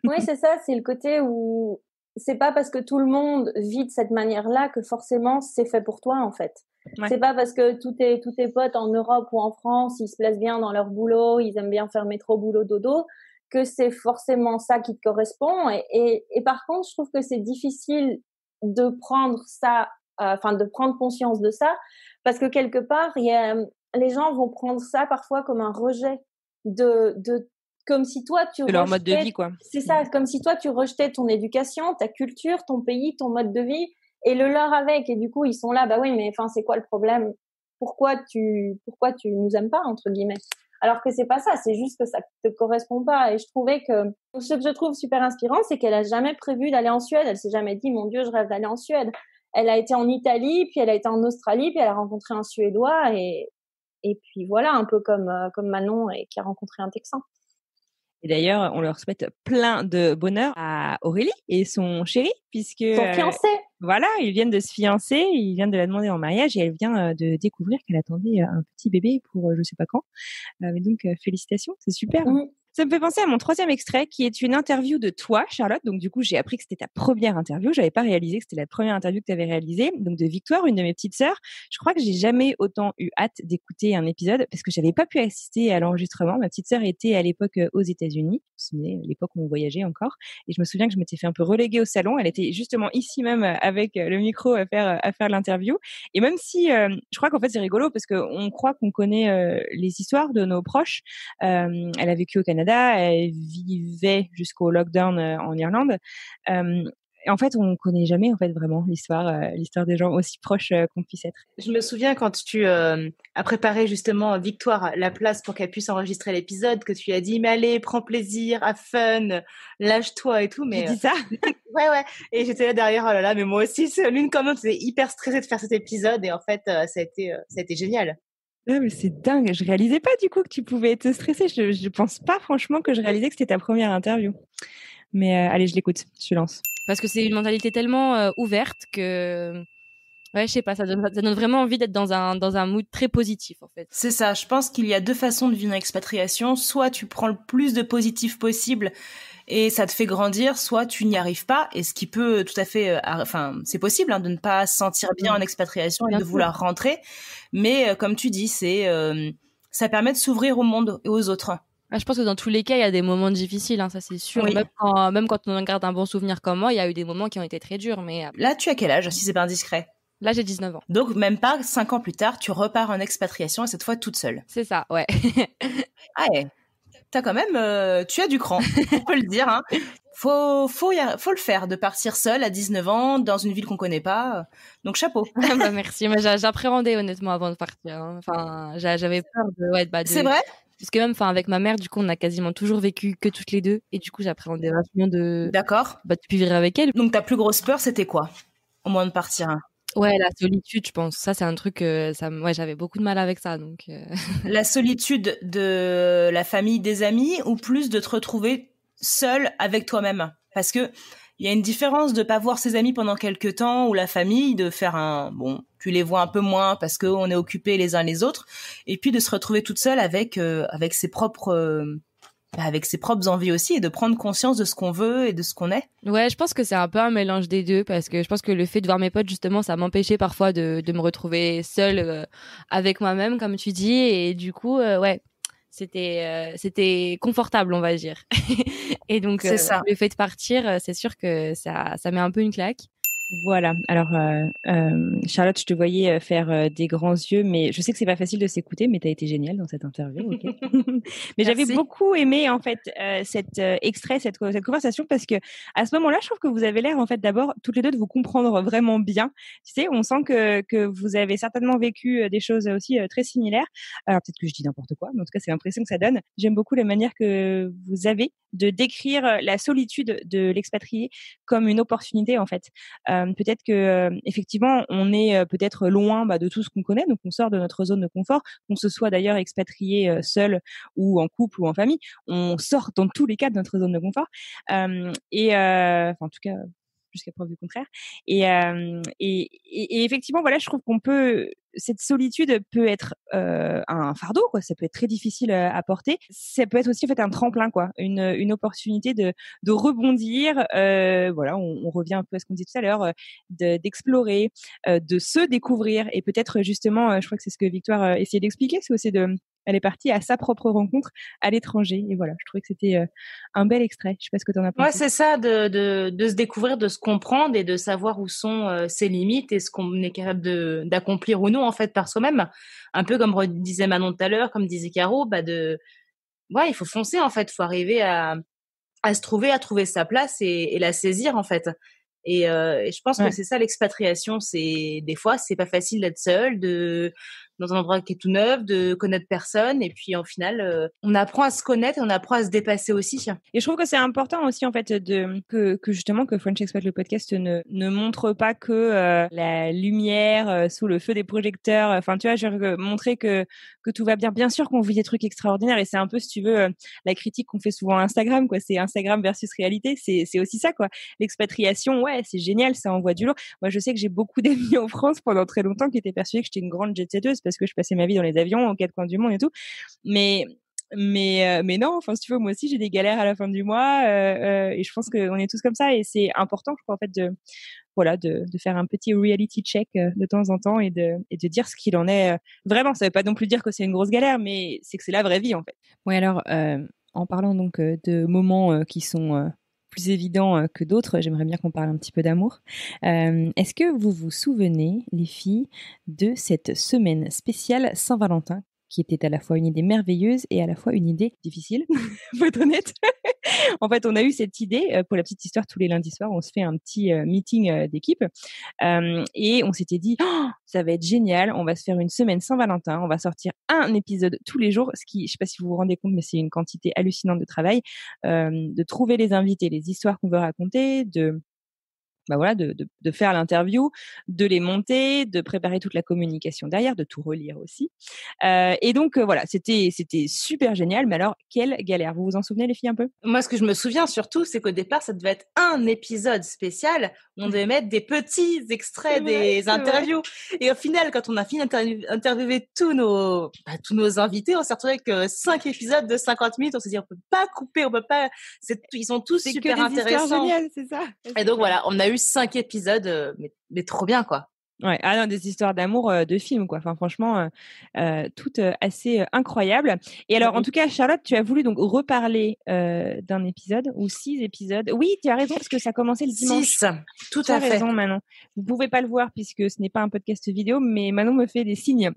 D: Oui, c'est ça, c'est le côté où c'est pas parce que tout le monde vit de cette manière-là que forcément c'est fait pour toi en fait. Ouais. C'est pas parce que tous tes potes en Europe ou en France, ils se plaisent bien dans leur boulot, ils aiment bien faire métro boulot dodo, que c'est forcément ça qui te correspond. Et par contre, je trouve que c'est difficile de prendre ça, de prendre conscience de ça, parce que quelque part, les gens vont prendre ça parfois comme un rejet comme si toi tu rejetais
B: leur mode de vie, quoi.
D: C'est ça, comme si toi tu rejetais ton éducation, ta culture, ton pays, ton mode de vie et le leur avec, et du coup ils sont là, oui, mais c'est quoi le problème? Pourquoi tu nous aimes pas, entre guillemets? Alors que c'est pas ça, c'est juste que ça te correspond pas. Et je trouvais que ce que je trouve super inspirant, c'est qu'elle a jamais prévu d'aller en Suède. Elle s'est jamais dit, mon Dieu, je rêve d'aller en Suède. Elle a été en Italie, puis elle a été en Australie, puis elle a rencontré un Suédois, et puis voilà, un peu comme Manon qui a rencontré un Texan.
B: Et d'ailleurs, on leur souhaite plein de bonheur à Aurélie et son chéri, puisque
D: son fiancé.
B: Voilà, ils viennent de se fiancer, ils viennent de la demander en mariage, et elle vient de découvrir qu'elle attendait un petit bébé pour je sais pas quand. Mais donc félicitations, c'est super. Mmh. Ça me fait penser à mon troisième extrait, qui est une interview de toi, Charlotte. Donc du coup, j'ai appris que c'était ta première interview. J'avais pas réalisé que c'était la première interview que tu avais réalisée. Donc de Victoire, une de mes petites sœurs. Je crois que j'ai jamais autant eu hâte d'écouter un épisode, parce que j'avais pas pu assister à l'enregistrement. Ma petite sœur était à l'époque aux États-Unis. C'était l'époque où on voyageait encore. Et je me souviens que je m'étais fait un peu reléguer au salon. Elle était justement ici même avec le micro à faire l'interview. Et même si je crois qu'en fait c'est rigolo, parce qu'on croit qu'on connaît les histoires de nos proches. Elle a vécu au Canada. Elle vivait jusqu'au lockdown en Irlande. Et en fait, on connaît jamais en fait vraiment l'histoire des gens aussi proches qu'on puisse être.
Q: Je me souviens quand tu as préparé justement Victoire la place pour qu'elle puisse enregistrer l'épisode, que tu lui as dit mais allez, prends plaisir, have fun, lâche-toi et tout. Mais
B: tu dis ça?
Q: Ouais. Et j'étais là derrière, oh là là, mais moi aussi, c'est l'une comme l'autre, j'étais hyper stressée de faire cet épisode, et en fait, ça a été génial.
B: Ah, mais c'est dingue, je réalisais pas du coup que tu pouvais être stressée. Je pense pas franchement que je réalisais que c'était ta première interview. Mais allez, je l'écoute, je lance.
R: Parce que c'est une mentalité tellement ouverte que, ouais, je sais pas, ça donne vraiment envie d'être dans un mood très positif en fait.
S: C'est ça, je pense qu'il y a deux façons de vivre une expatriation. Soit tu prends le plus de positif possible et ça te fait grandir, soit tu n'y arrives pas, et ce qui peut tout à fait, c'est possible de ne pas se sentir bien en expatriation et de vouloir rentrer, mais comme tu dis, ça permet de s'ouvrir au monde et aux autres.
R: Je pense que dans tous les cas, il y a des moments difficiles, ça c'est sûr. Oui. Même quand on garde un bon souvenir comme moi, il y a eu des moments qui ont été très durs. Mais
S: là, tu as quel âge, si c'est pas indiscret?
R: Là, j'ai 19 ans.
S: Donc, même pas 5 ans plus tard, tu repars en expatriation, et cette fois toute seule.
R: C'est ça, ouais.
S: Ouais. T'as quand même, tu as du cran, on peut le dire. Faut le faire, de partir seule à 19 ans dans une ville qu'on connaît pas. Donc chapeau.
R: Merci, mais j'appréhendais honnêtement avant de partir. Enfin, j'avais peur de.
S: C'est vrai?
R: Parce que même, avec ma mère, du coup, on a quasiment toujours vécu que toutes les deux, et du coup, j'appréhendais vachement de.
S: D'accord.
R: De vivre avec elle.
S: Donc ta plus grosse peur, c'était quoi, au moins de partir?
R: Ouais, la solitude, je pense. Ça, c'est un truc, j'avais beaucoup de mal avec ça, donc.
S: La solitude de la famille, des amis, ou plus de te retrouver seule avec toi-même? Parce que il y a une différence de pas voir ses amis pendant quelques temps, ou la famille, de faire tu les vois un peu moins parce qu'on est occupés les uns les autres, et puis de se retrouver toute seule avec ses propres envies aussi, et de prendre conscience de ce qu'on veut et de ce qu'on est.
R: Ouais, je pense que c'est un peu un mélange des deux, parce que je pense que le fait de voir mes potes, justement, ça m'empêchait parfois de me retrouver seule avec moi-même, comme tu dis, et du coup, c'était confortable, on va dire. Et donc, le fait de partir, c'est sûr que ça met un peu une claque.
B: Voilà. Alors, Charlotte, je te voyais faire des grands yeux, mais je sais que c'est pas facile de s'écouter, mais tu as été géniale dans cette interview. Okay. Mais j'avais beaucoup aimé en fait cet extrait, cette conversation, parce que à ce moment-là, je trouve que vous avez l'air en fait d'abord toutes les deux de vous comprendre vraiment bien. Tu sais, on sent que vous avez certainement vécu des choses aussi très similaires. Alors peut-être que je dis n'importe quoi, mais en tout cas, c'est l'impression que ça donne. J'aime beaucoup la manière que vous avez de décrire la solitude de l'expatrié comme une opportunité en fait. Peut-être que effectivement on est peut-être loin de tout ce qu'on connaît, donc on sort de notre zone de confort, qu'on se soit d'ailleurs expatrié seul ou en couple ou en famille, on sort dans tous les cas de notre zone de confort, en tout cas jusqu'à preuve du contraire, et effectivement voilà, je trouve cette solitude peut être un fardeau, quoi. Ça peut être très difficile à porter. Ça peut être aussi en fait un tremplin, quoi, une opportunité de rebondir. Voilà, on revient un peu à ce qu'on disait tout à l'heure, d'explorer, de se découvrir, et peut-être justement, je crois que c'est ce que Victoire essayait d'expliquer, c'est aussi elle est partie à sa propre rencontre à l'étranger, et voilà, je trouvais que c'était un bel extrait. Je sais pas ce que t'en as pensé.
S: Ouais, c'est ça, de se découvrir, de se comprendre, et de savoir où sont ses limites et ce qu'on est capable d'accomplir ou non en fait par soi-même. Un peu comme disait Manon tout à l'heure, comme disait Caro, il faut foncer en fait, faut arriver à se trouver, à trouver sa place et la saisir en fait. Et je pense que c'est ça l'expatriation, c'est des fois c'est pas facile d'être seul, dans un endroit qui est tout neuf, de connaître personne, et puis en final on apprend à se connaître et on apprend à se dépasser aussi.
B: Et je trouve que c'est important aussi en fait que justement que French Expat le podcast ne montre pas que la lumière sous le feu des projecteurs, enfin tu vois, je veux montrer que tout va bien. Bien sûr qu'on vit des trucs extraordinaires, et c'est un peu, si tu veux, la critique qu'on fait souvent à Instagram, quoi. C'est Instagram versus réalité, c'est aussi ça, quoi. L'expatriation, ouais, c'est génial, ça envoie du lourd. Moi, je sais que j'ai beaucoup d'amis en France pendant très longtemps qui étaient persuadés que j'étais une grande jet-setteuse parce que je passais ma vie dans les avions aux quatre coins du monde et tout. Mais non, enfin, si tu veux, moi aussi, j'ai des galères à la fin du mois, et je pense qu'on est tous comme ça, et c'est important, je crois, en fait, de faire un petit reality check de temps en temps, et de dire ce qu'il en est. Vraiment, ça veut pas non plus dire que c'est une grosse galère, mais c'est que c'est la vraie vie, en fait. Ouais, alors, en parlant donc de moments qui sont plus évidents que d'autres, j'aimerais bien qu'on parle un petit peu d'amour. Est-ce que vous vous souvenez, les filles, de cette semaine spéciale Saint-Valentin, qui était à la fois une idée merveilleuse et à la fois une idée difficile, faut être honnête. En fait, on a eu cette idée, pour la petite histoire, tous les lundis soirs, on se fait un petit meeting d'équipe, et on s'était dit, ça va être génial, on va se faire une semaine Saint-Valentin, on va sortir un épisode tous les jours, ce qui, je sais pas si vous vous rendez compte, mais c'est une quantité hallucinante de travail, de trouver les invités, les histoires qu'on veut raconter, de faire l'interview, de les monter, de préparer toute la communication derrière, de tout relire aussi. Et donc voilà, c'était super génial. Mais alors, quelle galère! Vous vous en souvenez, les filles, un peu?
Q: Moi, ce que je me souviens surtout, c'est qu'au départ, ça devait être un épisode spécial. On devait mettre des petits extraits des interviews. Et au final, quand on a fini d'interviewer tous nos invités, on s'est retrouvé avec 5 épisodes de 50 minutes. On s'est dit, on peut pas couper, on peut pas. Ils sont tous super intéressants.
B: Géniales, c'est ça.
Q: Et donc voilà, on a eu 5 épisodes, mais trop bien, quoi.
B: Ouais, ah non, des histoires d'amour de films, quoi. Enfin, franchement, toutes assez incroyables. Et alors, en tout cas, Charlotte, tu as voulu donc reparler d'un épisode ou 6 épisodes. Oui, tu as raison, parce que ça commençait le dimanche.
Q: 6, tout
B: tu
Q: à
B: as
Q: fait.
B: raison, Manon. Vous pouvez pas le voir puisque ce n'est pas un podcast vidéo, mais Manon me fait des signes.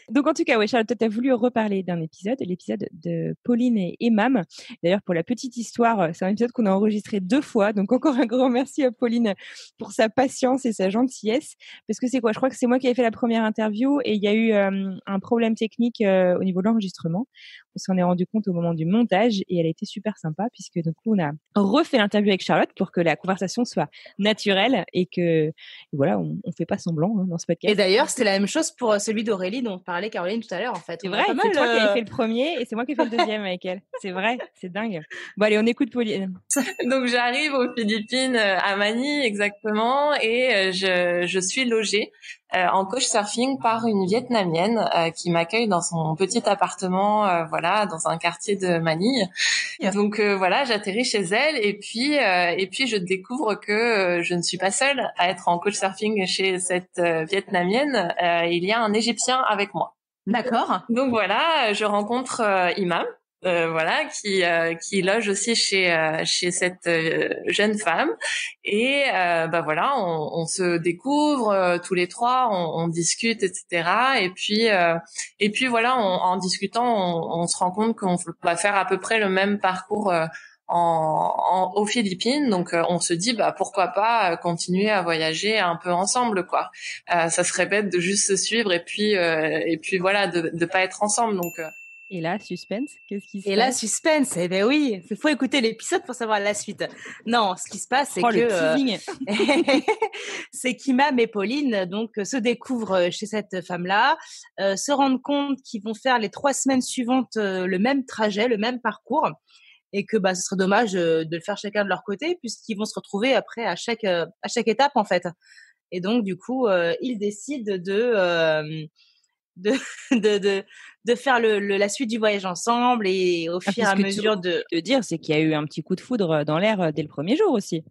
B: Donc, en tout cas, ouais, Charlotte, tu as voulu reparler d'un épisode, l'épisode de Pauline et Mam. D'ailleurs, pour la petite histoire, c'est un épisode qu'on a enregistré 2 fois. Donc, encore un grand merci à Pauline pour sa patience et sa gentillesse. Parce que c'est quoi? Je crois que c'est moi qui avais fait la première interview et il y a eu un problème technique au niveau de l'enregistrement. On s'en est rendu compte au moment du montage et elle a été super sympa puisque du coup, on a refait l'interview avec Charlotte pour que la conversation soit naturelle et que voilà, on fait pas semblant dans ce podcast.
Q: Et d'ailleurs, c'était la même chose pour celui d'Aurélie dont parlait Caroline tout à l'heure, en fait.
B: C'est vrai, c'est toi qui avais fait le premier et c'est moi qui ai fait le deuxième avec elle. C'est vrai, c'est dingue. Bon, allez, on écoute Pauline.
T: Donc, j'arrive aux Philippines, à Manille exactement, et je suis logée en couchsurfing par une Vietnamienne qui m'accueille dans son petit appartement, voilà, dans un quartier de Manille. Donc voilà, j'atterris chez elle et puis je découvre que je ne suis pas seule à être en couchsurfing chez cette Vietnamienne. Il y a un Égyptien avec moi.
Q: D'accord.
T: Donc voilà, je rencontre Imam. Voilà, qui loge aussi chez cette jeune femme et bah voilà, on se découvre tous les trois, on discute, etc. Et puis voilà, en discutant, on se rend compte qu'on va faire à peu près le même parcours aux Philippines, donc on se dit bah pourquoi pas continuer à voyager un peu ensemble, quoi. Ça serait bête de juste se suivre et puis voilà, de pas être ensemble, donc.
B: Et là, suspense, qu'est-ce qui se passe?
Q: Et là, suspense, eh ben oui, il faut écouter l'épisode pour savoir la suite. Non, ce qui se passe, c'est c'est qu'Imam et Pauline donc se découvrent chez cette femme-là, se rendent compte qu'ils vont faire les 3 semaines suivantes le même trajet, le même parcours, et que bah ce serait dommage de le faire chacun de leur côté puisqu'ils vont se retrouver après à chaque étape en fait. Et donc du coup, ils décident de faire la suite du voyage ensemble et au fur et à mesure de
B: dire, c'est qu'il y a eu un petit coup de foudre dans l'air dès le premier jour aussi.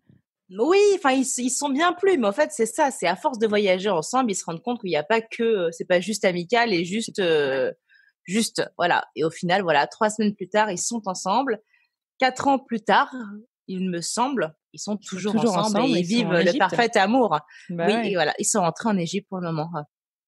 Q: Oui, enfin ils sont bien plus, mais en fait c'est ça, c'est à force de voyager ensemble, ils se rendent compte qu'il n'y a pas que, c'est pas juste amical et juste voilà. Et au final voilà, 3 semaines plus tard ils sont ensemble. 4 ans plus tard, il me semble, ils sont toujours ensemble et ils vivent le parfait amour.
B: Bah
Q: oui,
B: ouais.
Q: et voilà, ils sont rentrés en Égypte pour le moment.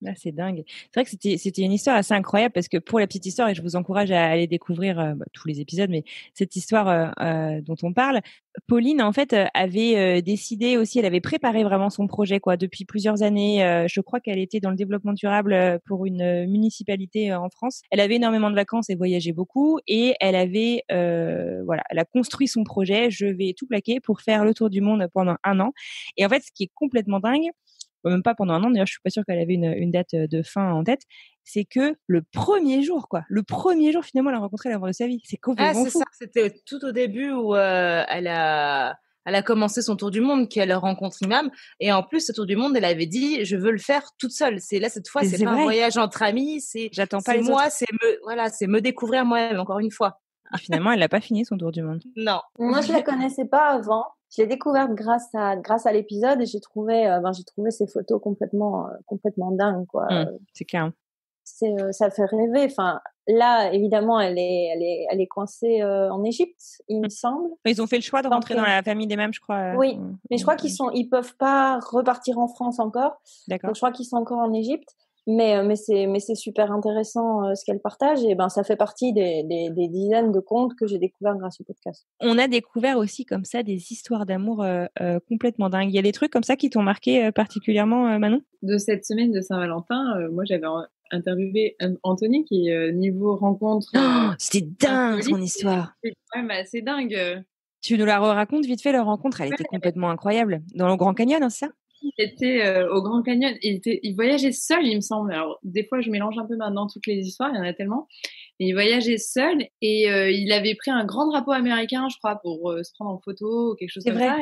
B: Là, c'est dingue. C'est vrai que c'était une histoire assez incroyable parce que pour la petite histoire, et je vous encourage à aller découvrir tous les épisodes, mais cette histoire dont on parle, Pauline, en fait, avait décidé aussi, elle avait préparé vraiment son projet, quoi, depuis plusieurs années. Je crois qu'elle était dans le développement durable pour une municipalité en France. Elle avait énormément de vacances et voyageait beaucoup, et elle avait, voilà, elle a construit son projet. Je vais tout plaquer pour faire le tour du monde pendant 1 an. Et en fait, ce qui est complètement dingue, même pas pendant 1 an, d'ailleurs, je suis pas sûre qu'elle avait une date de fin en tête, c'est que le premier jour, finalement, elle a rencontré l'amour de sa vie. C'est complètement fou.
Q: Ça, c'était tout au début où elle a commencé son tour du monde, qu'elle rencontre Imam. Et en plus, ce tour du monde, elle avait dit, je veux le faire toute seule. Cette fois, c'est pas un voyage entre amis,
B: j'attends pas les
Q: moi,
B: autres.
Q: c'est me découvrir moi-même, encore une fois.
B: Et finalement, elle n'a pas fini son tour du monde.
Q: Non.
D: Moi, je la connaissais pas avant. Je l'ai découverte grâce à l'épisode et j'ai trouvé ces photos complètement dingues, quoi.
B: C'est clair.
D: Ça fait rêver. Enfin, là, évidemment, elle est coincée en Égypte, il me semble.
B: Ils ont fait le choix de rentrer dans la famille des mêmes, je crois.
D: Oui, mais je crois ils peuvent pas repartir en France encore.
B: D'accord.
D: Donc, je crois qu'ils sont encore en Égypte. Mais c'est super intéressant ce qu'elle partage et ça fait partie des dizaines de contes que j'ai découverts grâce au podcast.
B: On a découvert aussi comme ça des histoires d'amour complètement dingues. Il y a des trucs comme ça qui t'ont marqué particulièrement, Manon?
E: De cette semaine de Saint-Valentin, moi j'avais interviewé Anthony qui niveau rencontre.
B: C'était dingue son histoire.
E: Ouais, mais c'est dingue.
B: Tu nous la racontes vite fait, leur rencontre, elle était complètement incroyable. Dans le Grand Canyon, hein, c'est ça?
E: Il était au Grand Canyon. Il voyageait seul, il me semble. Alors, des fois, je mélange un peu maintenant toutes les histoires, il y en a tellement. Mais il voyageait seul et il avait pris un grand drapeau américain, je crois, pour se prendre en photo ou quelque chose comme ça.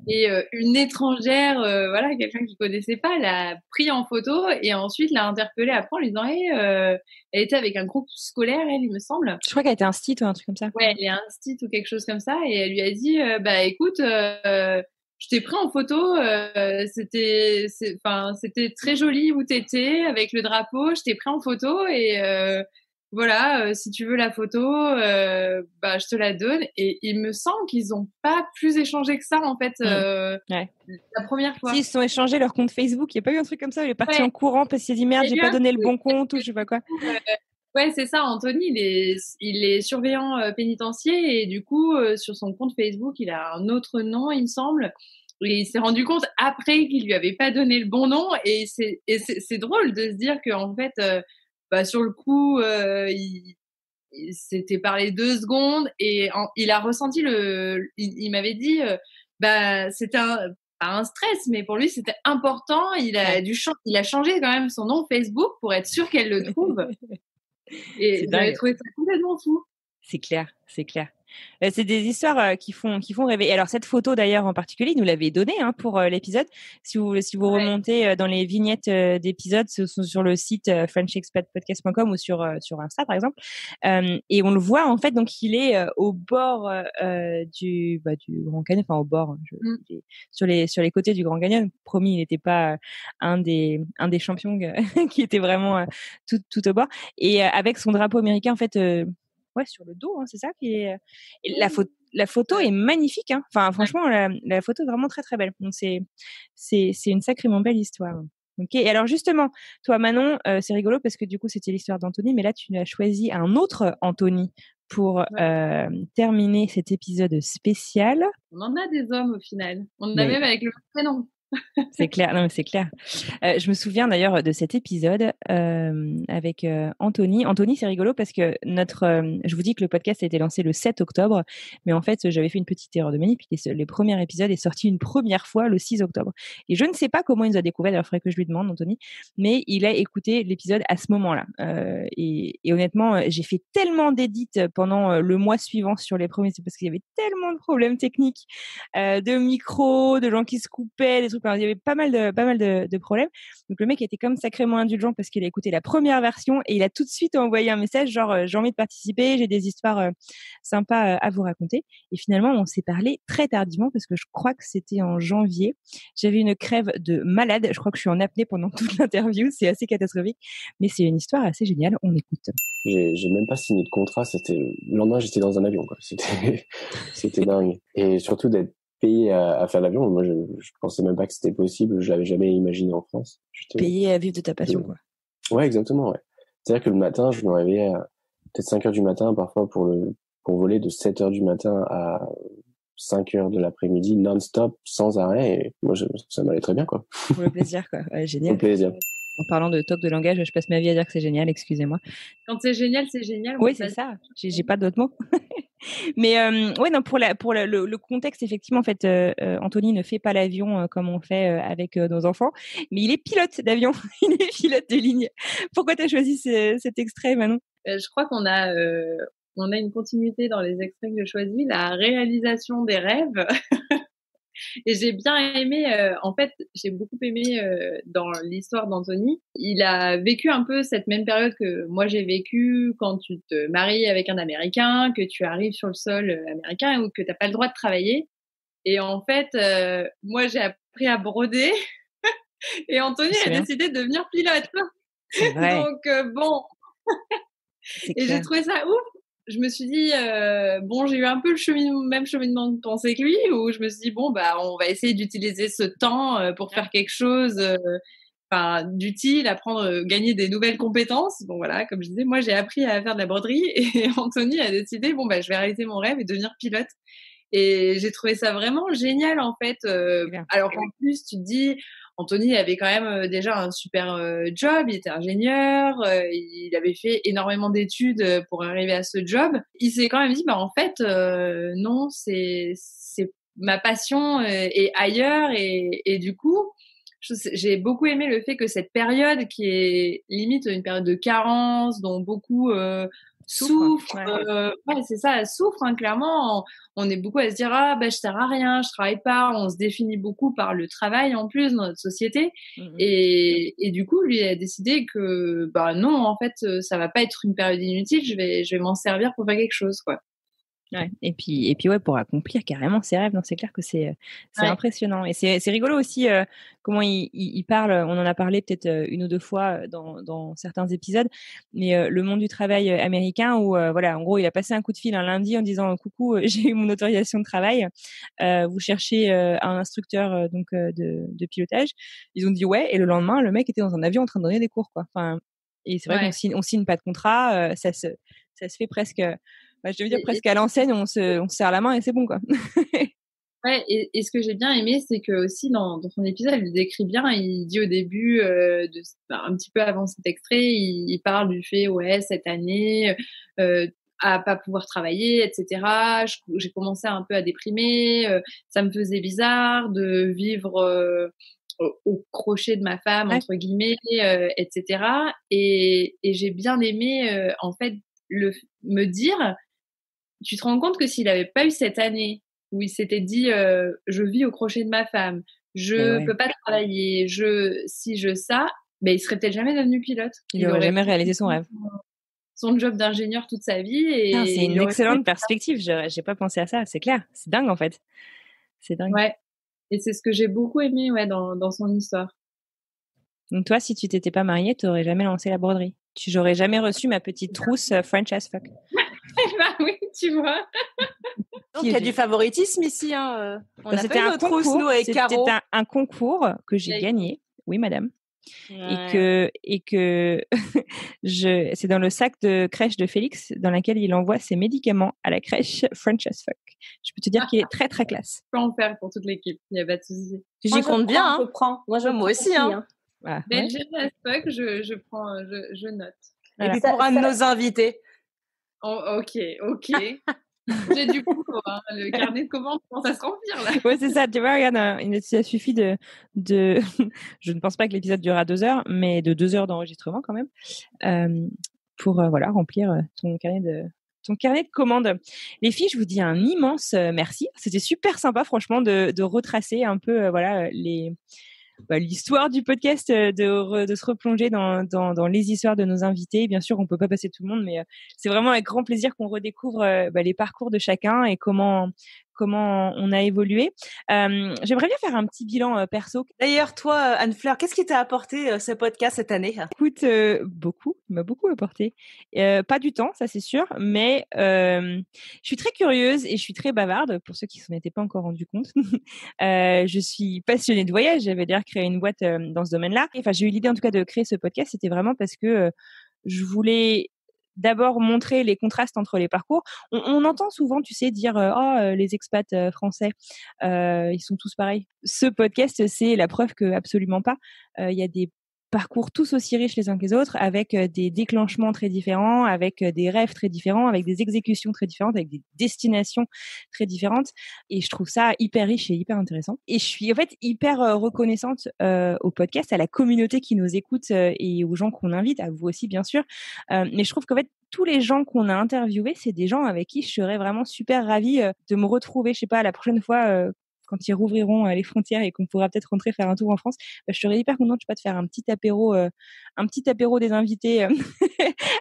E: Et une étrangère, voilà, quelqu'un qu'il connaissait pas, l'a pris en photo et ensuite l'a interpellé après en lui disant elle était avec un groupe scolaire, elle, il me semble.
B: Je crois qu'elle était instit ou un truc comme ça.
E: Ouais, elle est instit ou quelque chose comme ça et elle lui a dit bah écoute, je t'ai pris en photo, c'était très joli où t'étais avec le drapeau, je t'ai pris en photo et voilà, si tu veux la photo, bah je te la donne. Et il me semble qu'ils ont pas plus échangé que ça en fait la première fois.
B: Si, ils se sont échangés leur compte Facebook, il y a pas eu un truc comme ça, il est parti en courant parce qu'il s'est dit merde, j'ai pas donné le bon compte ou je sais pas quoi.
E: Ouais, c'est ça. Anthony, il est surveillant pénitentiaire et du coup, sur son compte Facebook, il a un autre nom, il me semble. Et il s'est rendu compte après qu'il lui avait pas donné le bon nom. Et c'est drôle de se dire que en fait, bah sur le coup, il s'était parlé 2 secondes et il a ressenti il m'avait dit, bah c'était pas un stress, mais pour lui c'était important. Il a changé quand même son nom Facebook pour être sûr qu'elle le trouve. Et j'avais trouvé ça complètement fou.
B: C'est clair, c'est clair. C'est des histoires qui font rêver. Et alors cette photo d'ailleurs en particulier, il nous l'avait donnée pour l'épisode. Si vous remontez dans les vignettes d'épisodes, ce sont sur le site frenchexpatpodcast.com ou sur Insta par exemple. Et on le voit en fait, donc il est au bord du Grand Canyon, enfin au bord, sur les côtés du Grand Canyon. Promis, il n'était pas un des champions qui était vraiment tout au bord. Et avec son drapeau américain en fait. Ouais, sur le dos, hein, c'est ça qui est. Et la photo est magnifique, hein. Enfin, franchement, la photo est vraiment très très belle. Donc c'est une sacrément belle histoire. Ok. Et alors justement, toi Manon, c'est rigolo parce que du coup c'était l'histoire d'Anthony, mais là tu as choisi un autre Anthony pour terminer cet épisode spécial.
E: On en a des hommes au final. On en a même avec le prénom.
B: C'est clair, non mais c'est clair. Je me souviens d'ailleurs de cet épisode avec Anthony. Anthony, c'est rigolo parce que je vous dis que le podcast a été lancé le 7 octobre, mais en fait j'avais fait une petite erreur de manip. Les premiers épisodes est sorti une première fois le 6 octobre. Et je ne sais pas comment il nous a découvert, d'ailleurs il faudrait que je lui demande, Anthony, mais il a écouté l'épisode à ce moment-là. Et honnêtement, j'ai fait tellement d'édits pendant le mois suivant sur les premiers, c'est parce qu'il y avait tellement de problèmes techniques, de micro, de gens qui se coupaient, des trucs. Il y avait pas mal de problèmes. Donc le mec était comme sacrément indulgent parce qu'il a écouté la première version et il a tout de suite envoyé un message genre j'ai envie de participer, j'ai des histoires sympas à vous raconter. Et finalement on s'est parlé très tardivement parce que je crois que c'était en janvier. J'avais une crève de malade. Je crois que je suis en apnée pendant toute l'interview. C'est assez catastrophique, mais c'est une histoire assez géniale. On écoute.
U: J'ai même pas signé de contrat. C'était le lendemain, j'étais dans un avion, quoi. C'était dingue. Et surtout d'être payé à faire l'avion. Moi, je pensais même pas que c'était possible. Je l'avais jamais imaginé en France.
B: Payé à vivre de ta passion, quoi.
U: Ouais, exactement, ouais. C'est-à-dire que le matin, je me réveillais à peut-être 5h du matin, parfois pour voler de 7h du matin à 5h de l'après-midi, non-stop, sans arrêt. Et moi, ça m'allait très bien, quoi.
B: Pour le plaisir, quoi. Ouais, génial.
U: Pour le plaisir.
B: En parlant de toc de langage, je passe ma vie à dire que c'est génial, excusez-moi.
E: Quand c'est génial, c'est génial.
B: Oui, c'est ça. J'ai pas d'autres mots. Mais ouais, non, pour le contexte, effectivement, en fait, Anthony ne fait pas l'avion comme on fait avec nos enfants, mais il est pilote d'avion. Il est pilote de ligne. Pourquoi tu as choisi cet extrait, Manon?
E: Je crois qu'on a une continuité dans les extraits que j'ai choisis, la réalisation des rêves. Et j'ai bien aimé, en fait, j'ai beaucoup aimé dans l'histoire d'Anthony. Il a vécu un peu cette même période que moi j'ai vécu quand tu te maries avec un Américain, que tu arrives sur le sol américain ou que t'as pas le droit de travailler. Et en fait, moi j'ai appris à broder et Anthony a décidé de devenir pilote.
B: C'est vrai.
E: Donc bon, et j'ai trouvé ça ouf. Je me suis dit, bon, j'ai eu un peu le même cheminement de pensée que lui, où je me suis dit, bon, bah, on va essayer d'utiliser ce temps pour faire quelque chose d'utile, apprendre, gagner des nouvelles compétences. Bon, voilà, comme je disais, moi, j'ai appris à faire de la broderie et Anthony a décidé, bon, bah, je vais réaliser mon rêve et devenir pilote. Et j'ai trouvé ça vraiment génial, en fait. Alors qu'en plus, tu te dis, Anthony avait quand même déjà un super job, il était ingénieur, il avait fait énormément d'études pour arriver à ce job. Il s'est quand même dit, en fait, non, c'est ma passion est ailleurs et du coup, j'ai beaucoup aimé le fait que cette période qui est limite une période de carence dont beaucoup souffrent, c'est ça, elles souffrent, clairement. On est beaucoup à se dire je sers à rien, je travaille pas, on se définit beaucoup par le travail en plus dans notre société. Et du coup, lui a décidé que non, en fait, ça va pas être une période inutile, je vais m'en servir pour faire quelque chose, quoi.
B: Ouais. Et puis pour accomplir carrément ses rêves. Non, c'est clair que c'est impressionnant. Et c'est rigolo aussi comment il parle. On en a parlé peut-être une ou deux fois dans certains épisodes. Mais le monde du travail américain où voilà, en gros, il a passé un coup de fil un lundi en disant coucou, j'ai eu mon autorisation de travail. Vous cherchez un instructeur de pilotage. Ils ont dit ouais. Et le lendemain, le mec était dans un avion en train de donner des cours, quoi. Enfin, et c'est vrai qu'on signe pas de contrat. Ça se fait presque. Je veux dire presque à l'enseigne, on se serre la main et c'est bon, quoi.
E: Ouais, et ce que j'ai bien aimé, c'est que aussi dans son épisode, il le décrit bien. Il dit au début, un petit peu avant cet extrait, il parle du fait, cette année, à pas pouvoir travailler, etc. J'ai commencé un peu à déprimer. Ça me faisait bizarre de vivre au crochet de ma femme, entre guillemets, etc. Et j'ai bien aimé, en fait, me dire. Tu te rends compte que s'il n'avait pas eu cette année où il s'était dit je vis au crochet de ma femme, je peux pas travailler, il serait peut-être jamais devenu pilote.
B: Il aurait jamais réalisé son rêve.
E: Son job d'ingénieur toute sa vie. Et
B: c'est une excellente perspective. J'ai pas pensé à ça. C'est clair. C'est dingue en fait. C'est dingue.
E: Ouais. Et c'est ce que j'ai beaucoup aimé dans son histoire.
B: Donc toi, si tu t'étais pas mariée, tu n'aurais jamais lancé la broderie. J'aurais jamais reçu ma petite trousse French as fuck.
E: Oui, tu vois.
Q: Donc, il y a du favoritisme ici. Hein.
B: C'était un concours. C'était un concours que j'ai gagné. Oui, madame. Ouais. Et que c'est dans le sac de crèche de Félix dans lequel il envoie ses médicaments à la crèche French as fuck. Je peux te dire qu'il est très très classe.
E: Je peux en faire pour toute l'équipe. Il n'y a pas de souci.
Q: J'y compte bien. Hein.
D: Je prends.
Q: Moi aussi. Hein.
E: Voilà. Mais as fuck, je note.
Q: Voilà. Et puis pour un de nos invités.
E: Oh, ok. J'ai du coup, le carnet de commandes commence à se remplir là.
B: Ouais, c'est ça. Tu vois, regarde, ça suffit de. Je ne pense pas que l'épisode durera 2 heures, mais de 2 heures d'enregistrement quand même, pour remplir ton carnet de commandes. Les filles, je vous dis un immense merci. C'était super sympa, franchement, de retracer un peu, l'histoire du podcast, de se replonger dans les histoires de nos invités. Bien sûr, on peut pas passer tout le monde, mais c'est vraiment avec grand plaisir qu'on redécouvre les parcours de chacun et comment on a évolué. J'aimerais bien faire un petit bilan perso.
Q: D'ailleurs, toi, Anne-Fleur, qu'est-ce qui t'a apporté ce podcast cette année ?
B: Écoute, beaucoup. Il m'a beaucoup apporté. Pas du temps, ça c'est sûr, mais je suis très curieuse et je suis très bavarde, pour ceux qui ne s'en étaient pas encore rendus compte. Je suis passionnée de voyage, j'avais d'ailleurs créé une boîte dans ce domaine-là. Enfin, j'ai eu l'idée en tout cas de créer ce podcast, c'était vraiment parce que je voulais d'abord montrer les contrastes entre les parcours. On entend souvent, tu sais, dire les expats français, ils sont tous pareils. Ce podcast, c'est la preuve que absolument pas. Il y a des parcours tous aussi riches les uns que les autres, avec des déclenchements très différents, avec des rêves très différents, avec des exécutions très différentes, avec des destinations très différentes. Et je trouve ça hyper riche et hyper intéressant. Et je suis en fait hyper reconnaissante au podcast, à la communauté qui nous écoute et aux gens qu'on invite, à vous aussi bien sûr. Mais je trouve qu'en fait, tous les gens qu'on a interviewés, c'est des gens avec qui je serais vraiment super ravie de me retrouver, je sais pas, la prochaine fois quand ils rouvriront les frontières et qu'on pourra peut-être rentrer faire un tour en France, je serais hyper contente de faire un petit apéro des invités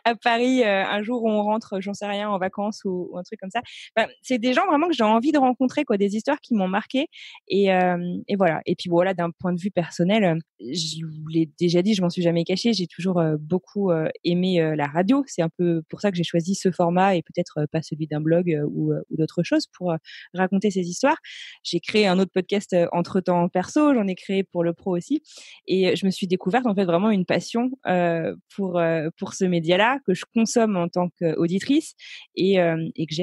B: à Paris un jour où on rentre, j'en sais rien, en vacances ou un truc comme ça. C'est des gens vraiment que j'ai envie de rencontrer, quoi, des histoires qui m'ont marqué et voilà. Et puis voilà, d'un point de vue personnel, je vous l'ai déjà dit, je m'en suis jamais cachée, j'ai toujours beaucoup aimé la radio. C'est un peu pour ça que j'ai choisi ce format et peut-être pas celui d'un blog ou d'autres choses pour raconter ces histoires. J'ai créé un autre podcast entre-temps perso, j'en ai créé pour le pro aussi, et je me suis découverte en fait vraiment une passion pour ce média-là que je consomme en tant qu'auditrice et que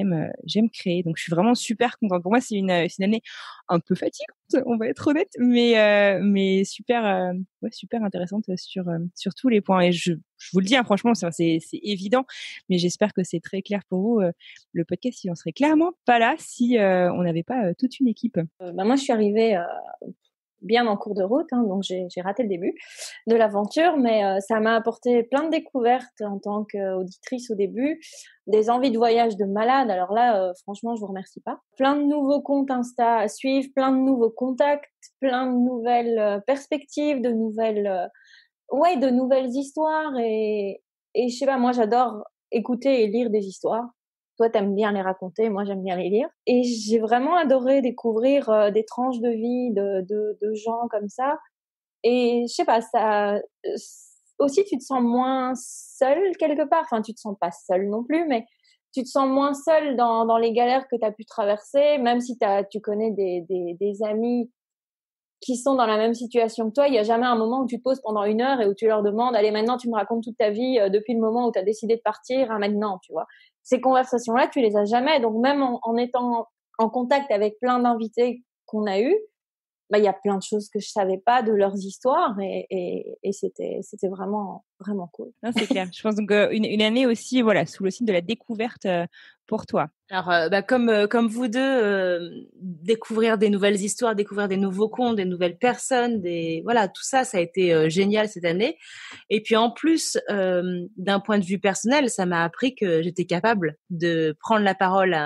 B: j'aime créer. Donc je suis vraiment super contente. Pour moi, c'est une année un peu fatigante on va être honnête, mais super, super intéressante sur tous les points. Et je vous le dis, hein, franchement, c'est évident, mais j'espère que c'est très clair pour vous. Le podcast, il en serait clairement pas là si on n'avait pas toute une équipe.
D: Moi, je suis arrivée bien en cours de route, hein, donc j'ai raté le début de l'aventure, mais ça m'a apporté plein de découvertes en tant qu'auditrice au début, des envies de voyage de malade. Alors là, franchement, je vous remercie pas. Plein de nouveaux comptes Insta à suivre, plein de nouveaux contacts, plein de nouvelles perspectives, de nouvelles histoires et je sais pas, moi j'adore écouter et lire des histoires. Toi, t'aimes bien les raconter, moi j'aime bien les lire. Et j'ai vraiment adoré découvrir des tranches de vie de gens comme ça. Et je sais pas, ça aussi tu te sens moins seul quelque part. Enfin, tu te sens pas seul non plus, mais tu te sens moins seul dans les galères que t'as pu traverser, même si tu connais des amis qui sont dans la même situation que toi. Il y a jamais un moment où tu te poses pendant 1 heure et où tu leur demandes, allez, maintenant tu me racontes toute ta vie depuis le moment où tu as décidé de partir à maintenant, tu vois. Ces conversations-là, tu les as jamais. Donc même en étant en contact avec plein d'invités qu'on a eus, il y a plein de choses que je savais pas de leurs histoires et c'était vraiment cool.
B: Non, c'est clair. Je pense donc une année aussi, voilà, sous le signe de la découverte pour toi.
S: Alors, comme vous deux, découvrir des nouvelles histoires, découvrir des nouveaux contes, des nouvelles personnes, voilà, tout ça, ça a été génial cette année. Et puis en plus, d'un point de vue personnel, ça m'a appris que j'étais capable de prendre la parole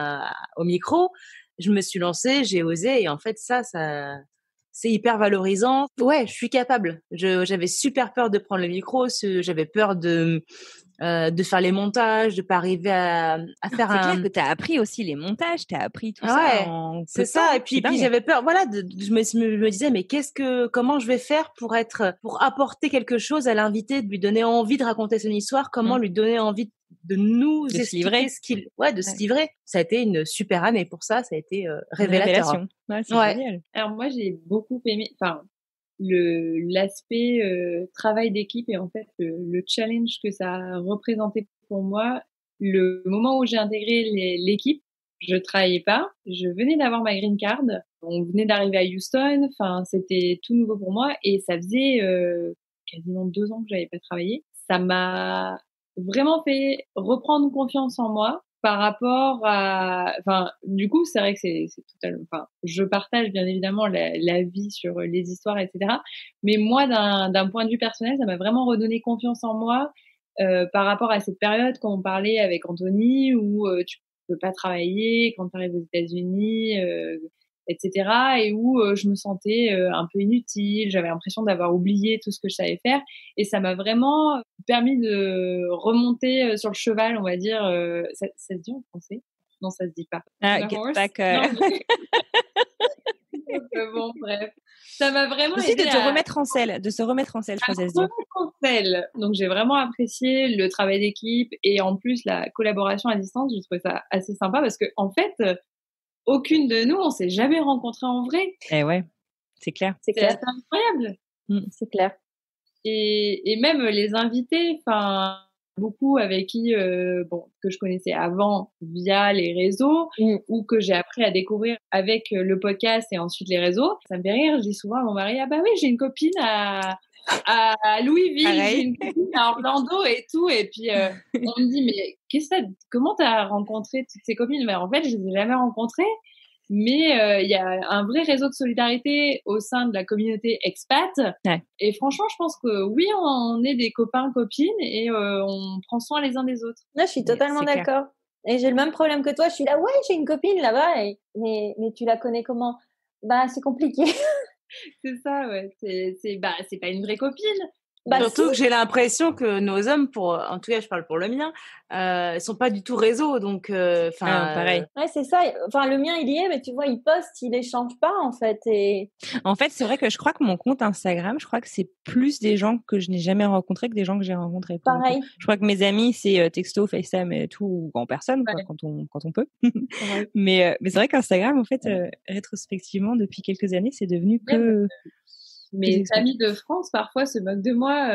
S: au micro. Je me suis lancée, j'ai osé, et en fait, ça c'est hyper valorisant. Ouais, je suis capable. J'avais super peur de prendre le micro, j'avais peur de faire les montages, de pas arriver à faire
B: c'est clair que t'as appris aussi les montages, t'as appris tout ça en
S: c'est ça. Et puis j'avais peur, voilà, je me disais, mais comment je vais faire pour apporter quelque chose à l'invité, de lui donner envie de raconter son histoire, comment lui donner envie de nous expliquer se livrer. Ça a été une super année pour ça, ça a été révélateur.
B: Ouais, c'est génial.
E: Alors moi, j'ai beaucoup aimé, l'aspect travail d'équipe et en fait le challenge que ça a représenté pour moi. Le moment où j'ai intégré l'équipe, je travaillais pas, je venais d'avoir ma green card, on venait d'arriver à Houston, c'était tout nouveau pour moi et ça faisait quasiment 2 ans que j'avais pas travaillé. Ça m'a vraiment fait reprendre confiance en moi par rapport à, du coup, c'est vrai que c'est totalement, je partage bien évidemment la vie sur les histoires, etc. Mais moi, d'un point de vue personnel, ça m'a vraiment redonné confiance en moi, par rapport à cette période quand on parlait avec Anthony où tu peux pas travailler quand tu arrives aux États-Unis, etc. Et où je me sentais un peu inutile, j'avais l'impression d'avoir oublié tout ce que je savais faire et ça m'a vraiment permis de remonter sur le cheval, on va dire. Ça se dit en français? Non, ça se dit pas.
B: Get back.
E: Bon, bref. Ça m'a vraiment
B: aussi
E: aidé
B: de se remettre en selle, je crois, ça se dit.
E: Donc j'ai vraiment apprécié le travail d'équipe et en plus la collaboration à distance, j'ai trouvé ça assez sympa parce que en fait, aucune de nous, on s'est jamais rencontrés en vrai.
B: Eh ouais, c'est clair.
D: C'est clair.
E: C'est incroyable.
D: C'est clair.
E: Et même les invités, beaucoup avec qui, que je connaissais avant via les réseaux ou que j'ai appris à découvrir avec le podcast et ensuite les réseaux. Ça me fait rire. Je dis souvent à mon mari, ah bah oui, j'ai une copine à Louisville, j'ai une copine à Orlando et tout. Et puis, on me dit, mais comment t'as rencontré toutes ces copines? Mais en fait, je les ai jamais rencontrées. Mais il y a un vrai réseau de solidarité au sein de la communauté expat.
B: Ouais.
E: Et franchement, je pense que oui, on est des copains, copines et on prend soin les uns des autres.
D: Là, je suis totalement d'accord. Et j'ai le même problème que toi. Je suis là, ouais, j'ai une copine là-bas. Mais tu la connais comment? C'est compliqué.
E: C'est ça, ouais. C'est pas une vraie copine.
S: Surtout que j'ai l'impression que nos hommes, en tout cas, je parle pour le mien, sont pas du tout réseau, donc
B: pareil.
D: Ouais, c'est ça. Le mien, il y est, mais tu vois, il poste, il échange pas en fait. Et
B: en fait, c'est vrai que je crois que mon compte Instagram, je crois que c'est plus des gens que je n'ai jamais rencontrés que des gens que j'ai rencontrés.
D: Pareil.
B: Je crois que mes amis, c'est texto, FaceTime et tout en personne, quoi, quand on peut. Ouais. Mais c'est vrai qu'Instagram, en fait, rétrospectivement, depuis quelques années, c'est devenu que
E: mes amis de France parfois se moquent de moi.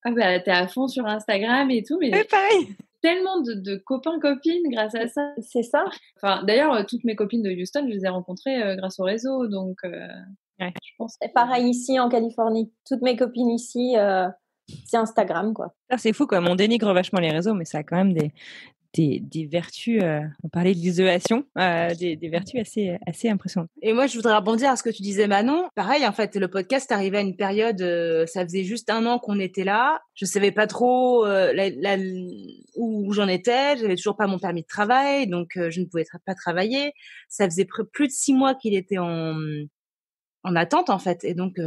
E: T'es à fond sur Instagram et tout, mais
B: pareil.
E: tellement de copains-copines grâce à ça.
D: C'est ça.
E: Enfin, d'ailleurs, toutes mes copines de Houston, je les ai rencontrées grâce au réseau, donc je pense.
D: Et pareil ici en Californie. Toutes mes copines ici, c'est Instagram, quoi.
B: C'est fou, comme on dénigre vachement les réseaux, mais ça a quand même des vertus. On parlait de l'isolation, des vertus assez impressionnantes.
Q: Et moi, je voudrais rebondir à ce que tu disais, Manon. Pareil, en fait, le podcast arrivait à une période, ça faisait juste 1 an qu'on était là. Je savais pas trop où j'en étais. J'avais toujours pas mon permis de travail, donc je ne pouvais pas travailler. Ça faisait plus de 6 mois qu'il était en attente, en fait. Et donc,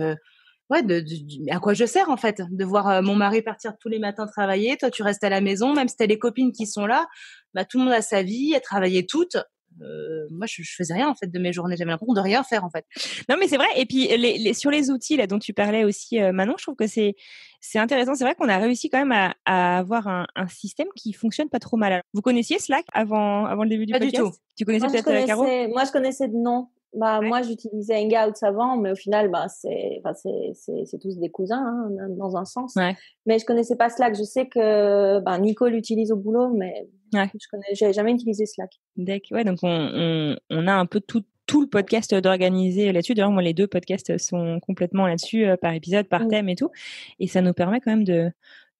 Q: à quoi je sers, en fait, de voir mon mari partir tous les matins travailler. Toi, tu restes à la maison, même si t'as les copines qui sont là, bah, tout le monde a sa vie, elles travaillaient toutes. Moi, je faisais rien, en fait, de mes journées. J'avais l'impression de rien faire, en fait.
B: Non, mais c'est vrai. Et puis, sur les outils, là, dont tu parlais aussi, Manon, je trouve que c'est intéressant. C'est vrai qu'on a réussi quand même à avoir un système qui fonctionne pas trop mal. Vous connaissiez Slack avant le début du podcast?
D: Pas du tout.
B: Tu connaissais peut-être Caro?
D: Moi, je connaissais de nom. Moi, j'utilisais Hangouts avant, mais au final, c'est tous des cousins, hein, dans un sens. Ouais. Mais je connaissais pas Slack. Je sais que, Nico l'utilise au boulot, mais j'ai jamais utilisé Slack.
B: Ouais, donc on a un peu tout le podcast d'organiser là-dessus. D'ailleurs, moi, les 2 podcasts sont complètement là-dessus, par épisode, par thème et tout. Et ça nous permet quand même de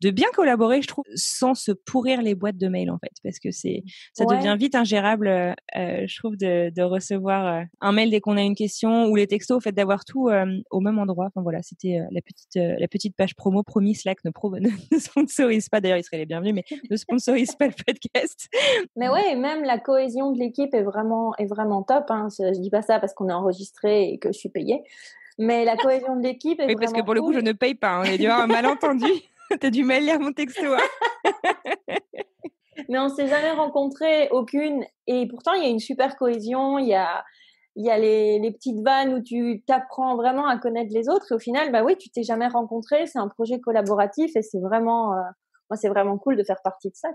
B: bien collaborer, je trouve, sans se pourrir les boîtes de mails, en fait, parce que ça devient vite ingérable, je trouve, de recevoir un mail dès qu'on a une question, ou les textos, au fait, d'avoir tout au même endroit. Enfin voilà, c'était la petite page promo. Promis, Slack ne sponsorise pas. D'ailleurs, ils seraient les bienvenus, mais ne sponsorise pas le podcast.
D: Mais ouais, même la cohésion de l'équipe est vraiment top. Hein. Je dis pas ça parce qu'on est enregistré et que je suis payée, mais la cohésion de l'équipe est vraiment
B: parce que pour le coup, je ne paye pas. Hein. Il y a dû avoir un malentendu. T'as du mal à lire mon texto. Hein.
D: Mais on s'est jamais rencontrés, aucune. Et pourtant, il y a une super cohésion. Il y a les petites vannes où tu t'apprends vraiment à connaître les autres. Et au final, tu t'es jamais rencontrés. C'est un projet collaboratif et c'est vraiment cool de faire partie de ça.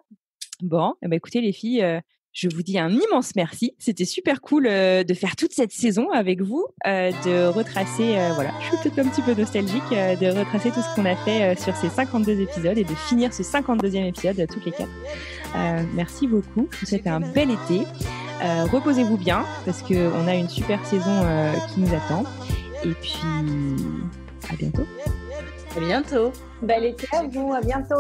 B: Bon, écoutez les filles, je vous dis un immense merci. C'était super cool de faire toute cette saison avec vous, de retracer, je suis peut-être un petit peu nostalgique, de retracer tout ce qu'on a fait sur ces 52 épisodes et de finir ce 52e épisode toutes les 4. Merci beaucoup. Je vous souhaite un bel été. Reposez-vous bien parce qu'on a une super saison qui nous attend. Et puis, à bientôt.
Q: À bientôt.
D: Bel été à vous. À bientôt.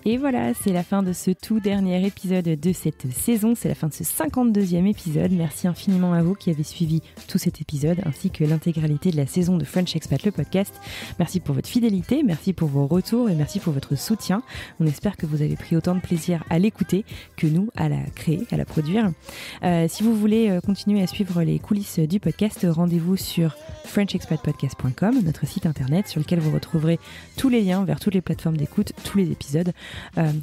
B: Et voilà, c'est la fin de ce tout dernier épisode de cette saison. C'est la fin de ce 52e épisode. Merci infiniment à vous qui avez suivi tout cet épisode, ainsi que l'intégralité de la saison de French Expat, le podcast. Merci pour votre fidélité, merci pour vos retours et merci pour votre soutien. On espère que vous avez pris autant de plaisir à l'écouter que nous à la créer, à la produire. Si vous voulez continuer à suivre les coulisses du podcast, rendez-vous sur frenchexpatpodcast.com, notre site internet sur lequel vous retrouverez tous les liens vers toutes les plateformes d'écoute, tous les épisodes.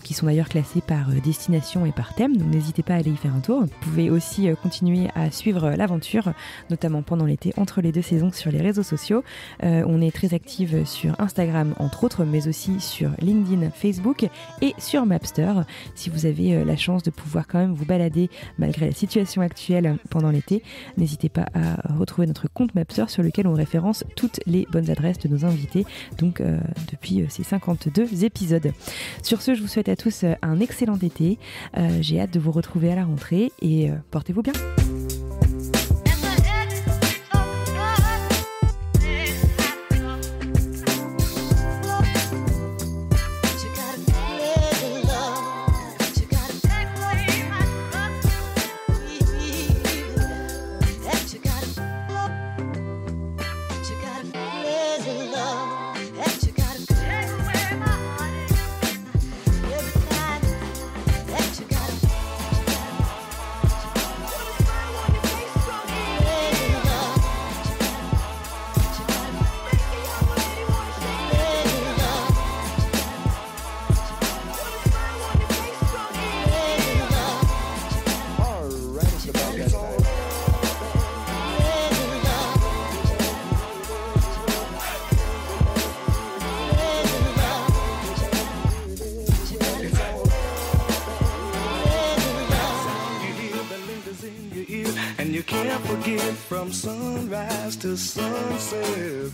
B: Qui sont d'ailleurs classés par destination et par thème, donc n'hésitez pas à aller y faire un tour. Vous pouvez aussi continuer à suivre l'aventure, notamment pendant l'été, entre les 2 saisons sur les réseaux sociaux. On est très active sur Instagram, entre autres, mais aussi sur LinkedIn, Facebook et sur Mapster. Si vous avez la chance de pouvoir quand même vous balader malgré la situation actuelle pendant l'été, n'hésitez pas à retrouver notre compte Mapster sur lequel on référence toutes les bonnes adresses de nos invités, donc depuis ces 52 épisodes. Sur ce, je vous souhaite à tous un excellent été. J'ai hâte de vous retrouver à la rentrée et portez-vous bien.
A: from sunrise to sunset.